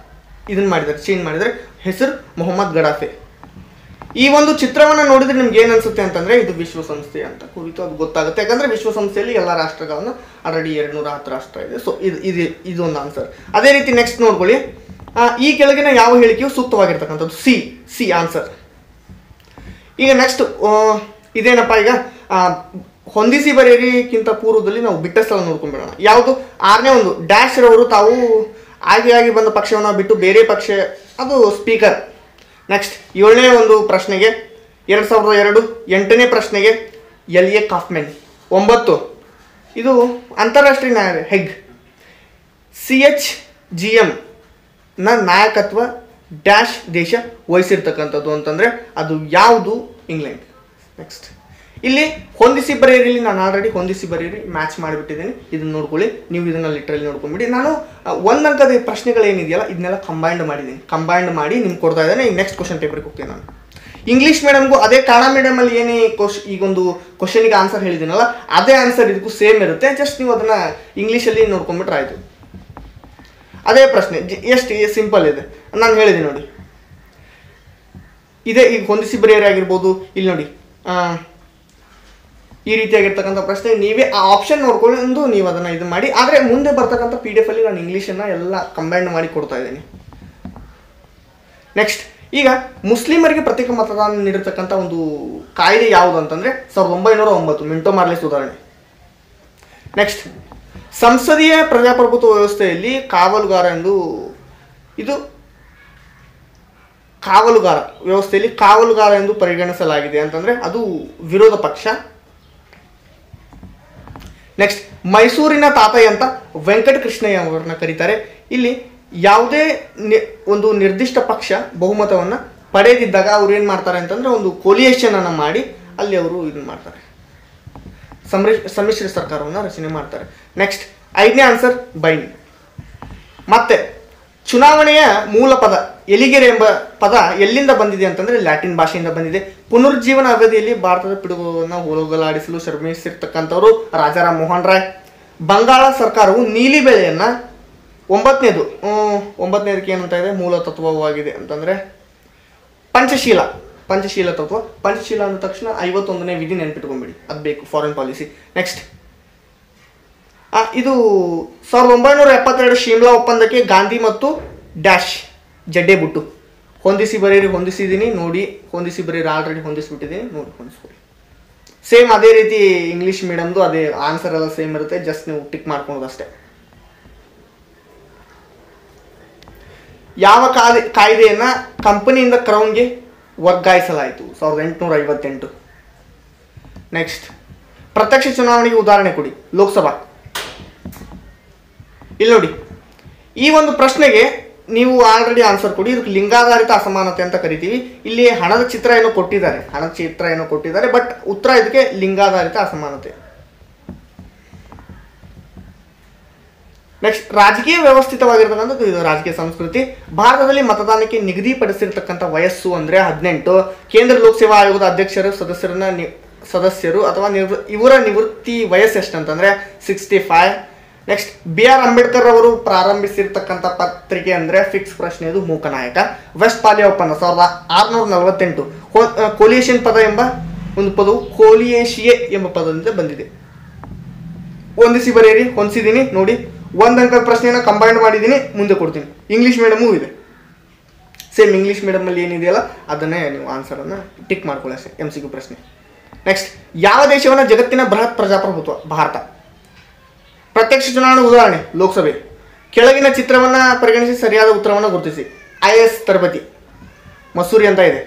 ಇದನ್ನು ಮಾಡಿದ್ದಾರೆ, ಚೇಂಜ್ ಮಾಡಿದರೆ, ಹೆಸರು ಮೊಹಮ್ಮದ್ ಗಡಾಫೆ. ಈ ಒಂದು ಚಿತ್ರವನ್ನು ನೋಡಿದ್ರೆ ನಿಮ್ಗೆ ಏನು ಅನ್ಸುತ್ತೆ ಅಂತಂದರೆ ಇದು ವಿಶ್ವಸಂಸ್ಥೆ ಅಂತ ಕುರಿತು ಅದು ಗೊತ್ತಾಗುತ್ತೆ. ಯಾಕಂದರೆ ವಿಶ್ವಸಂಸ್ಥೆಯಲ್ಲಿ ಎಲ್ಲ ರಾಷ್ಟ್ರಗಳನ್ನು ಆಲ್ರೆಡಿ 210 ರಾಷ್ಟ್ರ ಇದೆ. ಸೊ ಇದೊಂದು ಆನ್ಸರ್. ಅದೇ ರೀತಿ ನೆಕ್ಸ್ಟ್ ನೋಡ್ಕೊಳ್ಳಿ, ಈ ಕೆಳಗಿನ ಯಾವ ಹೇಳಿಕೆಯು ಸೂಕ್ತವಾಗಿರ್ತಕ್ಕಂಥದ್ದು? C answer. ಈಗ ನೆಕ್ಸ್ಟ್ ಇದೇನಪ್ಪ, ಈಗ ಹೊಂದಿಸಿ ಬರೆಯರಿಗಿಂತ ಪೂರ್ವದಲ್ಲಿ ನಾವು ಬಿಟ್ಟ ಸ್ಥಳ ನೋಡ್ಕೊಂಡ್ಬಿಡೋಣ. ಯಾವುದು? 6ನೇ ಒಂದು, ಡ್ಯಾಶ್ ರವರು ತಾವು ಆಗಿ ಬಂದ ಪಕ್ಷವನ್ನು ಬಿಟ್ಟು ಬೇರೆ ಪಕ್ಷ, ಅದು ಸ್ಪೀಕರ್. ನೆಕ್ಸ್ಟ್ 7ನೇ ಒಂದು ಪ್ರಶ್ನೆಗೆ 2002, 8ನೇ ಪ್ರಶ್ನೆಗೆ LA ಕಾಫ್ಮೆನ್. 9 ಇದು ಅಂತಾರಾಷ್ಟ್ರೀಯ ನ್ಯಾಯಾಲಯ ಹೆಗ್. CHGM ನ ನಾಯಕತ್ವ ಡ್ಯಾಶ್ ದೇಶ ವಹಿಸಿರ್ತಕ್ಕಂಥದ್ದು ಅಂತಂದರೆ ಅದು ಯಾವುದು? ಇಂಗ್ಲೆಂಡ್. ನೆಕ್ಸ್ಟ್ ಇಲ್ಲಿ ಹೊಂದಿಸಿ ಬರೆಯಿರಿ, ನಾನು ಆಲ್ರೆಡಿ ಹೊಂದಿಸಿ ಬರೆಯಿರಿ ಮ್ಯಾಚ್ ಮಾಡಿಬಿಟ್ಟಿದ್ದೀನಿ. ಇದನ್ನು ನೋಡ್ಕೊಳ್ಳಿ, ನೀವು ಇದನ್ನು ಲಿಟ್ರಲಿ ನೋಡ್ಕೊಂಡ್ಬಿಡಿ. ನಾನು 1 ಅಂಕದ ಪ್ರಶ್ನೆಗಳೇನಿದೆಯಲ್ಲ ಇದನ್ನೆಲ್ಲ ಕಂಬೈಂಡ್ ಮಾಡಿದ್ದೀನಿ. ಕಂಬೈಂಡ್ ಮಾಡಿ ನಿಮ್ಗೆ ಕೊಡ್ತಾ ಇದ್ದೇನೆ. ಈಗ ನೆಕ್ಸ್ಟ್ ಕ್ವಶನ್ ಪೇಪರ್ಗೆ ಹೋಗ್ತೀನಿ ನಾನು. ಇಂಗ್ಲೀಷ್ ಮೀಡಿಯಮ್ಗೂ ಅದೇ ಕನ್ನಡ ಮೀಡಿಯಮಲ್ಲಿ ಏನೇ ಈಗೊಂದು ಕ್ವಶನಿಗೆ ಆನ್ಸರ್ ಹೇಳಿದ್ದೀನಲ್ಲ ಅದೇ ಆನ್ಸರ್ ಇದಕ್ಕೂ ಸೇಮ್ ಇರುತ್ತೆ. ಜಸ್ಟ್ ನೀವು ಅದನ್ನು ಇಂಗ್ಲೀಷಲ್ಲಿ ನೋಡ್ಕೊಂಡ್ಬಿಟ್ರೆ ಆಯಿತು. ಅದೇ ಪ್ರಶ್ನೆ ಎಷ್ಟು ಸಿಂಪಲ್ ಇದೆ, ನಾನು ಹೇಳಿದ್ದೀನಿ ನೋಡಿ. ಇದೇ ಈಗ ಹೊಂದಿಸಿ ಬರೆಯರಿ ಆಗಿರ್ಬೋದು. ಇಲ್ಲಿ ನೋಡಿ, ಈ ರೀತಿಯಾಗಿರ್ತಕ್ಕಂಥ ಪ್ರಶ್ನೆ ನೀವೇ ಆ ಆಪ್ಷನ್ ನೋಡ್ಕೊಂಡು ನೀವು ಅದನ್ನು ಇದು ಮಾಡಿ. ಆದರೆ ಮುಂದೆ ಬರ್ತಕ್ಕಂಥ PDF ಅಲ್ಲಿ ನಾನು ಇಂಗ್ಲೀಷನ್ನು ಎಲ್ಲ ಕಂಬೈಂಡ್ ಮಾಡಿ ಕೊಡ್ತಾ ಇದ್ದೀನಿ. ನೆಕ್ಸ್ಟ್, ಈಗ ಮುಸ್ಲಿಮರಿಗೆ ಪ್ರತ್ಯೇಕ ಮತದಾನ ನೀಡಿರ್ತಕ್ಕಂಥ ಒಂದು ಕಾಯ್ದೆ ಯಾವುದು ಅಂತಂದರೆ 1909 ಮಿಂಟೋ ಮಾರ್ಲೆ ಸುಧಾರಣೆ. ನೆಕ್ಸ್ಟ್, ಸಂಸದೀಯ ಪ್ರಜಾಪ್ರಭುತ್ವ ವ್ಯವಸ್ಥೆಯಲ್ಲಿ ಕಾವಲುಗಾರ ಎಂದು, ಇದು ಕಾವಲುಗಾರ ವ್ಯವಸ್ಥೆಯಲ್ಲಿ ಕಾವಲುಗಾರ ಎಂದು ಪರಿಗಣಿಸಲಾಗಿದೆ ಅಂತಂದರೆ ಅದು ವಿರೋಧ ಪಕ್ಷ. ನೆಕ್ಸ್ಟ್, ಮೈಸೂರಿನ ತಾತಯ್ಯ ಅಂತ ವೆಂಕಟಕೃಷ್ಣಯ್ಯ ಅವರನ್ನ ಕರೀತಾರೆ. ಇಲ್ಲಿ ಯಾವುದೇ ಒಂದು ನಿರ್ದಿಷ್ಟ ಪಕ್ಷ ಬಹುಮತವನ್ನು ಪಡೆದಿದ್ದಾಗ ಅವ್ರು ಏನು ಮಾಡ್ತಾರೆ ಅಂತಂದರೆ ಒಂದು ಕೊಲಿಯೇಷನನ್ನು ಮಾಡಿ ಅಲ್ಲಿ ಅವರು ಇದನ್ನು ಮಾಡ್ತಾರೆ, ಸಮ್ಮಿಶ್ರ ಸರ್ಕಾರವನ್ನು ರಚನೆ ಮಾಡ್ತಾರೆ. ನೆಕ್ಸ್ಟ್ 5ನೇ ಆನ್ಸರ್ ಬೈನ್. ಮತ್ತೆ ಚುನಾವಣೆಯ ಮೂಲ ಪದ ಎಲಿಗೆರೆ ಎಂಬ ಪದ ಎಲ್ಲಿಂದ ಬಂದಿದೆ ಅಂತಂದರೆ ಲ್ಯಾಟಿನ್ ಭಾಷೆಯಿಂದ ಬಂದಿದೆ. ಪುನರುಜ್ಜೀವನ ಅವಧಿಯಲ್ಲಿ ಭಾರತದ ಪಿಡುಗುಗಳನ್ನು ಹೋಗಲಾಡಿಸಲು ಶ್ರಮಿಸಿರ್ತಕ್ಕಂಥವರು ರಾಜಾರಾಮ್ ಮೋಹನ್ ರಾಯ್. ಬಂಗಾಳ ಸರ್ಕಾರವು ನೀಲಿ ಬೆಳೆಯನ್ನು 9ನೇದಕ್ಕೆ ಏನಂತ ಇದೆ, ಮೂಲ ತತ್ವವಾಗಿದೆ ಅಂತಂದರೆ ಪಂಚಶೀಲ ತತ್ವ. ಪಂಚಶೀಲ ಅಂದ ತಕ್ಷಣ 51ನೇ ವಿಧಿ ನೆನ್ಪಿಟ್ಕೊಂಡ್ಬಿಡಿ, ಅದು ಬೇಕು, ಫಾರಿನ್ ಪಾಲಿಸಿ. ನೆಕ್ಸ್ಟ್, ಇದು 1972 ಶಿಮ್ಲಾ ಒಪ್ಪಂದಕ್ಕೆ ಗಾಂಧಿ ಮತ್ತು ಡ್ಯಾಶ್ ಜಡ್ಡೆ ಬುಟ್ಟು. ಹೊಂದಿಸಿ ಬರೀರಿ, ಹೊಂದಿಸಿದ್ದೀನಿ ನೋಡಿ, ಹೊಂದಿಸಿ ಬರೀರಿ ಆಲ್ರೆಡಿ ಹೊಂದಿಸ್ಬಿಟ್ಟಿದ್ದೀನಿ ನೋಡಿ, ಹೊಂದಿಸ್ಬಿಡಿ. ಸೇಮ್ ಅದೇ ರೀತಿ ಇಂಗ್ಲೀಷ್ ಮೀಡಿಯಮ್ದು ಅದೇ ಆನ್ಸರ್ ಎಲ್ಲ ಸೇಮ್ ಇರುತ್ತೆ, ಜಸ್ಟ್ ನೀವು ಟಿಕ್ ಮಾಡ್ಕೊಳೋದು ಅಷ್ಟೇ. ಯಾವ ಕಾಯ್ದೆಯನ್ನು ಕಂಪನಿಯಿಂದ ಕ್ರೌನ್ಗೆ ವರ್ಗಾಯಿಸಲಾಯಿತು? 1858. ನೆಕ್ಸ್ಟ್, ಪ್ರತ್ಯಕ್ಷ ಚುನಾವಣೆಗೆ ಉದಾಹರಣೆ ಕೊಡಿ. ಲೋಕಸಭಾ. ಇಲ್ಲಿ ನೋಡಿ, ಈ ಒಂದು ಪ್ರಶ್ನೆಗೆ ನೀವು ಆಲ್ರೆಡಿ ಆನ್ಸರ್ ಕೊಡಿ. ಇದಕ್ಕೆ ಲಿಂಗಾಧಾರಿತ ಅಸಮಾನತೆ ಅಂತ ಕರಿತೀವಿ. ಇಲ್ಲಿ ಹಣದ ಚಿತ್ರ ಏನೋ ಕೊಟ್ಟಿದ್ದಾರೆ, ಬಟ್ ಉತ್ತರ ಇದಕ್ಕೆ ಲಿಂಗಾಧಾರಿತ ಅಸಮಾನತೆ. ನೆಕ್ಸ್ಟ್, ರಾಜಕೀಯ ವ್ಯವಸ್ಥಿತವಾಗಿರ್ತಕ್ಕಂಥದ್ದು ಇದು ರಾಜಕೀಯ ಸಂಸ್ಕೃತಿ. ಭಾರತದಲ್ಲಿ ಮತದಾನಕ್ಕೆ ನಿಗದಿಪಡಿಸಿರ್ತಕ್ಕಂಥ ವಯಸ್ಸು ಅಂದರೆ 18. ಕೇಂದ್ರ ಲೋಕಸೇವಾ ಆಯೋಗದ ಅಧ್ಯಕ್ಷರು ಸದಸ್ಯರು ಅಥವಾ ಇವರ ನಿವೃತ್ತಿ ವಯಸ್ಸು ಎಷ್ಟಂತಂದರೆ 65. ನೆಕ್ಸ್ಟ್, BR ಅಂಬೇಡ್ಕರ್ ಅವರು ಪ್ರಾರಂಭಿಸಿರ್ತಕ್ಕಂಥ ಪತ್ರಿಕೆ ಅಂದರೆ ಫಿಕ್ಸ್ ಪ್ರಶ್ನೆ, ಇದು ಮೂಕನಾಯಕ. ವೆಸ್ಟ್ಫಾಲಿಯಾ ಒಪ್ಪಂದ 1648. ಕೋಲಿಯೇಷನ್ ಪದ ಎಂಬ ಒಂದು ಪದವು ಕೋಲಿಯೇಷಿಯೆ ಎಂಬ ಪದದಿಂದ ಬಂದಿದೆ. ಹೊಂದಿಸಿ ಬರೆಯಿರಿ. ಹೊಂದಿಸಿದ್ದೀನಿ ನೋಡಿ. 1 ಅಂಕದ ಪ್ರಶ್ನೆಯನ್ನು ಕಂಬೈಂಡ್ ಮಾಡಿದ್ದೀನಿ, ಮುಂದೆ ಕೊಡ್ತೀನಿ. ಇಂಗ್ಲೀಷ್ ಮೀಡಿಯಮೂ ಇದೆ, ಸೇಮ್ ಇಂಗ್ಲೀಷ್ ಮೀಡಿಯಮಲ್ಲಿ ಏನಿದೆಯಲ್ಲ ಅದನ್ನೇ ನೀವು ಆನ್ಸರನ್ನು ಟಿಕ್ ಮಾಡ್ಕೊಳ್ಳಿ ಅಷ್ಟೇ, MCQ ಪ್ರಶ್ನೆ. ನೆಕ್ಸ್ಟ್, ಯಾವ ದೇಶವನ್ನು ಜಗತ್ತಿನ ಬೃಹತ್ ಪ್ರಜಾಪ್ರಭುತ್ವ? ಭಾರತ. ಪ್ರತ್ಯಕ್ಷ ಚುನಾವಣೆ ಉದಾಹರಣೆ ಲೋಕಸಭೆ. ಕೆಳಗಿನ ಚಿತ್ರವನ್ನು ಪರಿಗಣಿಸಿ ಸರಿಯಾದ ಉತ್ತರವನ್ನು ಗುರುತಿಸಿ. IAS ತರಬೇತಿ ಮಸೂರಿ ಅಂತ ಇದೆ.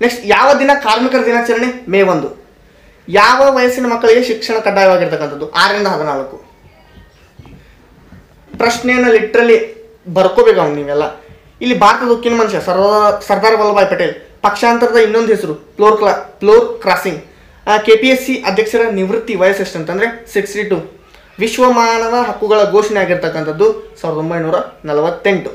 ನೆಕ್ಸ್ಟ್, ಯಾವ ದಿನ ಕಾರ್ಮಿಕರ ದಿನಾಚರಣೆ? ಮೇ 1. ಯಾವ ವಯಸ್ಸಿನ ಮಕ್ಕಳಿಗೆ ಶಿಕ್ಷಣ ಕಡ್ಡಾಯವಾಗಿರ್ತಕ್ಕಂಥದ್ದು? 6ರಿಂದ 14. ಪ್ರಶ್ನೆಯನ್ನು ಲಿಟ್ರಲಿ ಬರ್ಕೋಬೇಕು ಅವ್ನು ನೀವೆಲ್ಲ. ಇಲ್ಲಿ ಭಾರತದ ಉಕ್ಕಿನ ಮನುಷ್ಯ ಸರ್ದಾರ್ ವಲ್ಲಭಾಯ್ ಪಟೇಲ್. ಪಕ್ಷಾಂತರದ ಇನ್ನೊಂದು ಹೆಸರು ಫ್ಲೋರ್ ಕ್ರಾಸಿಂಗ್. KPSC ಅಧ್ಯಕ್ಷರ ನಿವೃತ್ತಿ ವಯಸ್ಸು ಎಷ್ಟಂತಂದರೆ 62. ವಿಶ್ವ ಮಾನವ ಹಕ್ಕುಗಳ ಘೋಷಣೆ ಆಗಿರ್ತಕ್ಕಂಥದ್ದು 1948.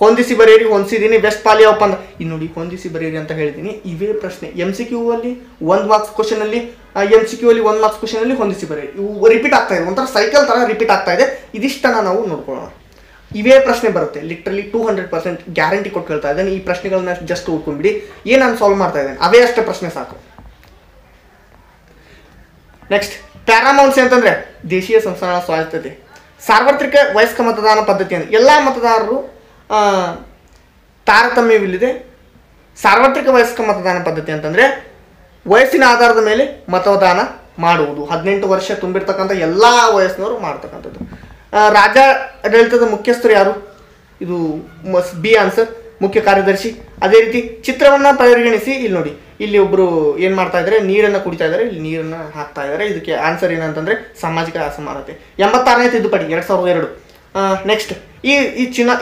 ಹೊಂದಿಸಿ ಬರೆಯಿರಿ. ಹೊಂದಿಸಿದ್ದೀನಿ. ವೆಸ್ಟ್ಫಾಲಿಯಾ ಒಪ್ಪಂದ. ಇದು ನೋಡಿ, ಹೊಂದಿಸಿ ಬರೆಯಿರಿ ಅಂತ ಹೇಳ್ತೀನಿ. ಇವೇ ಪ್ರಶ್ನೆ MCQ ಅಲ್ಲಿ 1 ಮಾರ್ಕ್ಸ್ ಕ್ವಶನಲ್ಲಿ, MCQ ಅಲ್ಲಿ 1 ಮಾರ್ಕ್ಸ್ ಕ್ವಶನಲ್ಲಿ ಹೊಂದಿಸಿ ಬರೆಯಿರಿ. ಇವು ರಿಪೀಟ್ ಆಗ್ತಾ ಇದೆ, ಒಂಥರ ಸೈಕಲ್ ಥರ ರಿಪೀಟ್ ಆಗ್ತಾ ಇದೆ. ಇದಿಷ್ಟನ್ನು ನಾವು ನೋಡ್ಕೊಳ್ಳೋಣ. ಇವೇ ಪ್ರಶ್ನೆ ಬರುತ್ತೆ, ಲಿಟ್ರಲಿ 200% ಗ್ಯಾರಂಟಿ ಕೊಟ್ಟು ಹೇಳ್ತಾ ಇದ್ದೇನೆ. ಈ ಪ್ರಶ್ನೆಗಳನ್ನ ಜಸ್ಟ್ ಓದ್ಕೊಂಡ್ಬಿಡಿ. ಏನು ನಾನು ಸಾಲ್ವ್ ಮಾಡ್ತಾ ಇದ್ದೇನೆ ಅವೇ ಅಷ್ಟೇ ಪ್ರಶ್ನೆ ಸಾಕು. ನೆಕ್ಸ್ಟ್, ಪ್ಯಾರಾಮೌಂಟ್ಸ್ ಅಂತಂದರೆ ದೇಶೀಯ ಸಂಸ್ಥಾನ ಸ್ವಾಯತ್ತತೆ. ಸಾರ್ವತ್ರಿಕ ವಯಸ್ಕ ಮತದಾನ ಪದ್ಧತಿಯನ್ನು ಎಲ್ಲ ಮತದಾರರು ತಾರತಮ್ಯವಿಲ್ಲದೆ ಸಾರ್ವತ್ರಿಕ ವಯಸ್ಕ ಮತದಾನ ಪದ್ಧತಿ ಅಂತಂದರೆ ವಯಸ್ಸಿನ ಆಧಾರದ ಮೇಲೆ ಮತದಾನ ಮಾಡುವುದು. 18 ವರ್ಷ ತುಂಬಿರ್ತಕ್ಕಂಥ ಎಲ್ಲ ವಯಸ್ಸಿನವರು ಮಾಡ್ತಕ್ಕಂಥದ್ದು. ರಾಜ್ಯಾಡಳಿತದ ಮುಖ್ಯಸ್ಥರು ಯಾರು? ಇದು B ಆನ್ಸರ್, ಮುಖ್ಯ ಕಾರ್ಯದರ್ಶಿ. ಅದೇ ರೀತಿ ಚಿತ್ರವನ್ನು ಪರಿಗಣಿಸಿ. ಇಲ್ಲಿ ನೋಡಿ, ಇಲ್ಲಿ ಒಬ್ಬರು ಏನು ಮಾಡ್ತಾ ಇದ್ದಾರೆ, ನೀರನ್ನು ಕುಡಿತಾ ಇದ್ದಾರೆ, ಇಲ್ಲಿ ನೀರನ್ನು ಹಾಕ್ತಾ ಇದ್ದಾರೆ. ಇದಕ್ಕೆ ಆನ್ಸರ್ ಏನಂತಂದರೆ ಸಾಮಾಜಿಕ ಅಸಮಾನತೆ. 86ನೇ ತಿದ್ದುಪಡಿ 2002. ನೆಕ್ಸ್ಟ್, ಈ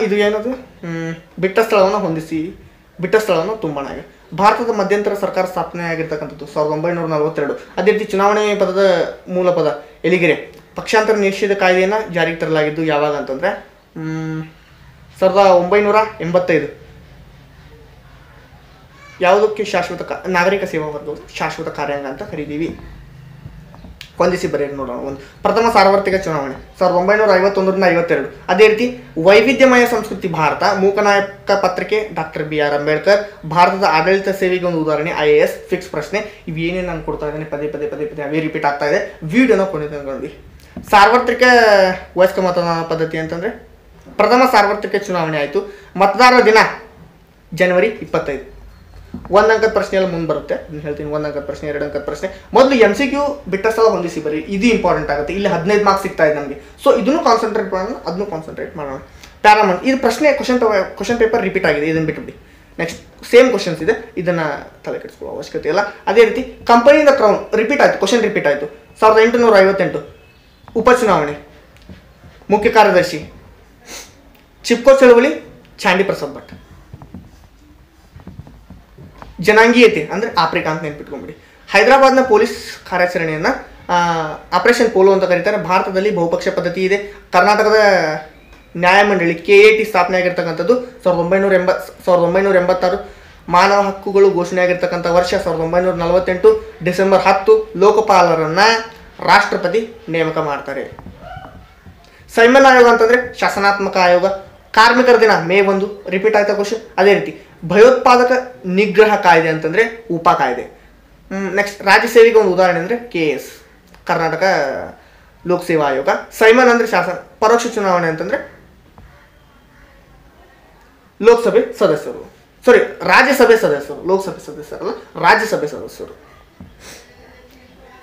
ಇದು ಏನದು, ಬಿಟ್ಟ ಸ್ಥಳವನ್ನು ಹೊಂದಿಸಿ, ಬಿಟ್ಟ ಸ್ಥಳವನ್ನು ತುಂಬೋಣ. ಭಾರತದ ಮಧ್ಯಂತರ ಸರ್ಕಾರ ಸ್ಥಾಪನೆ ಆಗಿರ್ತಕ್ಕಂಥದ್ದು 1942. ಅದೇ ರೀತಿ ಚುನಾವಣೆ ಪದದ ಮೂಲ ಪದ ಎಲಿಗೆರೆ. ಪಕ್ಷಾಂತರ ನಿಷೇಧ ಕಾಯ್ದೆಯನ್ನು ಜಾರಿಗೆ ತರಲಾಗಿದ್ದು ಯಾವಾಗ ಅಂತಂದರೆ 1985. ಯಾವುದಕ್ಕೆ ಶಾಶ್ವತ ನಾಗರಿಕ ಸೇವಾ ವರ್ಗವು ಶಾಶ್ವತ ಕಾರ್ಯಾಂಗ ಅಂತ ಕರೀತೀವಿ. ಹೊಂದಿಸಿ ಬರೆಯಿರಿ ನೋಡೋಣ. ಒಂದು ಪ್ರಥಮ ಸಾರ್ವತ್ರಿಕ ಚುನಾವಣೆ 1951ರಿಂದ 52. ಅದೇ ರೀತಿ ವೈವಿಧ್ಯಮಯ ಸಂಸ್ಕೃತಿ ಭಾರತ. ಮೂಕನಾಯಕ ಪತ್ರಿಕೆ ಡಾಕ್ಟರ್ BR ಅಂಬೇಡ್ಕರ್. ಭಾರತದ ಆಡಳಿತ ಸೇವೆಗೆ ಒಂದು ಉದಾಹರಣೆ IAS ಫಿಕ್ಸ್ ಪ್ರಶ್ನೆ. ಇವೇನೇನು ನಾನು ಕೊಡ್ತಾ ಇದ್ದೇನೆ ಪದೇ ಅವೇ ರಿಪೀಟ್ ಆಗ್ತಾ ಇದೆ. ವಿಡಿಯೋನ ಕೊನೆಗೆ ನೋಡಿ. ಸಾರ್ವತ್ರಿಕ ವಯಸ್ಕ ಮತದಾನ ಪದ್ಧತಿ ಅಂತಂದರೆ ಪ್ರಥಮ ಸಾರ್ವತ್ರಿಕ ಚುನಾವಣೆ ಆಯಿತು. ಮತದಾರರ ದಿನ ಜನವರಿ 25. 1 ಅಂಕದ ಪ್ರಶ್ನೆ ಎಲ್ಲ ಮುಂದೆ ಬರುತ್ತೆ, ನಾನು ಹೇಳ್ತೀನಿ. 1 ಅಂಕದ ಪ್ರಶ್ನೆ, 2 ಅಂಕದ ಪ್ರಶ್ನೆ. ಮೊದಲು MCQ ಬಿಟ್ಟ ಸ್ಥಳ ಹೊಂದಿಸಿ ಬರೀ, ಇದು ಇಂಪಾರ್ಟೆಂಟ್ ಆಗುತ್ತೆ. ಇಲ್ಲಿ 15 ಮಾರ್ಕ್ಸ್ ಸಿಗ್ತಾ ಇದೆ ನಮಗೆ. ಸೊ ಇದನ್ನು ಕಾನ್ಸಂಟ್ರೇಟ್ ಮಾಡೋಣ, ಅದನ್ನು ಕಾನ್ಸಂಟ್ರೇಟ್ ಮಾಡೋಣ. ಪ್ಯಾರಾಮೌಂಟ್ ಇದು ಪ್ರಶ್ನೆ ಕ್ವಶನ್ ಪೇಪರ್ ರಿಪೀಟ್ ಆಗಿದೆ, ಇದನ್ನು ಬಿಟ್ಟುಬಿಡಿ. ನೆಕ್ಸ್ಟ್ ಸೇಮ್ ಕ್ವಶನ್ಸ್ ಇದೆ, ಇದನ್ನು ತಲೆ ಕೆಡಿಸ್ಕೊಳ್ಳೋ ಅವಶ್ಯಕತೆ ಇಲ್ಲ. ಅದೇ ರೀತಿ ಕಂಪನಿಯಿಂದ ಕ್ರೌನ್ ರಿಪೀಟ್ ಆಯಿತು, ಕ್ವಶನ್ ರಿಪೀಟ್ ಆಯಿತು. 1858. ಉಪಚುನಾವಣೆ, ಮುಖ್ಯ ಕಾರ್ಯದರ್ಶಿ ಚಿಪ್ಕೋ ಚಳವಳಿ ಚಾಂಡಿ ಪ್ರಸಾದ್ ಭಟ್. ಜನಾಂಗೀಯತೆ ಅಂದರೆ ಆಫ್ರಿಕಾ ಅಂತ ನೆನ್ಪಿಟ್ಕೊಂಡ್ಬಿಡಿ. ಹೈದರಾಬಾದ್ನ ಪೊಲೀಸ್ ಕಾರ್ಯಾಚರಣೆಯನ್ನು ಆಪರೇಷನ್ ಪೋಲೋ ಅಂತ ಕರೀತಾರೆ. ಭಾರತದಲ್ಲಿ ಬಹುಪಕ್ಷ ಪದ್ಧತಿ ಇದೆ. ಕರ್ನಾಟಕದ ನ್ಯಾಯಮಂಡಳಿ KAT ಸ್ಥಾಪನೆ ಆಗಿರ್ತಕ್ಕಂಥದ್ದು 1986. ಮಾನವ ಹಕ್ಕುಗಳು ಘೋಷಣೆ ಆಗಿರ್ತಕ್ಕಂಥ ವರ್ಷ 1948 ಡಿಸೆಂಬರ್ 10. ಲೋಕಪಾಲರನ್ನು ರಾಷ್ಟ್ರಪತಿ ನೇಮಕ ಮಾಡ್ತಾರೆ. ಸೈಮನ್ ಆಯೋಗ ಅಂತಂದರೆ ಶಾಸನಾತ್ಮಕ ಆಯೋಗ. ಕಾರ್ಮಿಕರ ದಿನ ಮೇ 1 ರಿಪೀಟ್ ಆಯ್ತಾ ಕ್ವಶನ್. ಅದೇ ರೀತಿ ಭಯೋತ್ಪಾದಕ ನಿಗ್ರಹ ಕಾಯ್ದೆ ಅಂತಂದರೆ ಉಪಾ ಕಾಯ್ದೆ. ನೆಕ್ಸ್ಟ್ ರಾಜ್ಯ ಸೇವೆಗೆ ಒಂದು ಉದಾಹರಣೆ ಅಂದರೆ KS ಕರ್ನಾಟಕ ಲೋಕಸೇವಾ ಆಯೋಗ. ಸೈಮನ್ ಅಂದರೆ ಶಾಸನ. ಪರೋಕ್ಷ ಚುನಾವಣೆ ಅಂತಂದರೆ ಲೋಕಸಭೆ ಸದಸ್ಯರು, ರಾಜ್ಯಸಭೆ ಸದಸ್ಯರು, ಲೋಕಸಭೆ ಸದಸ್ಯರಲ್ಲ, ರಾಜ್ಯಸಭೆ ಸದಸ್ಯರು.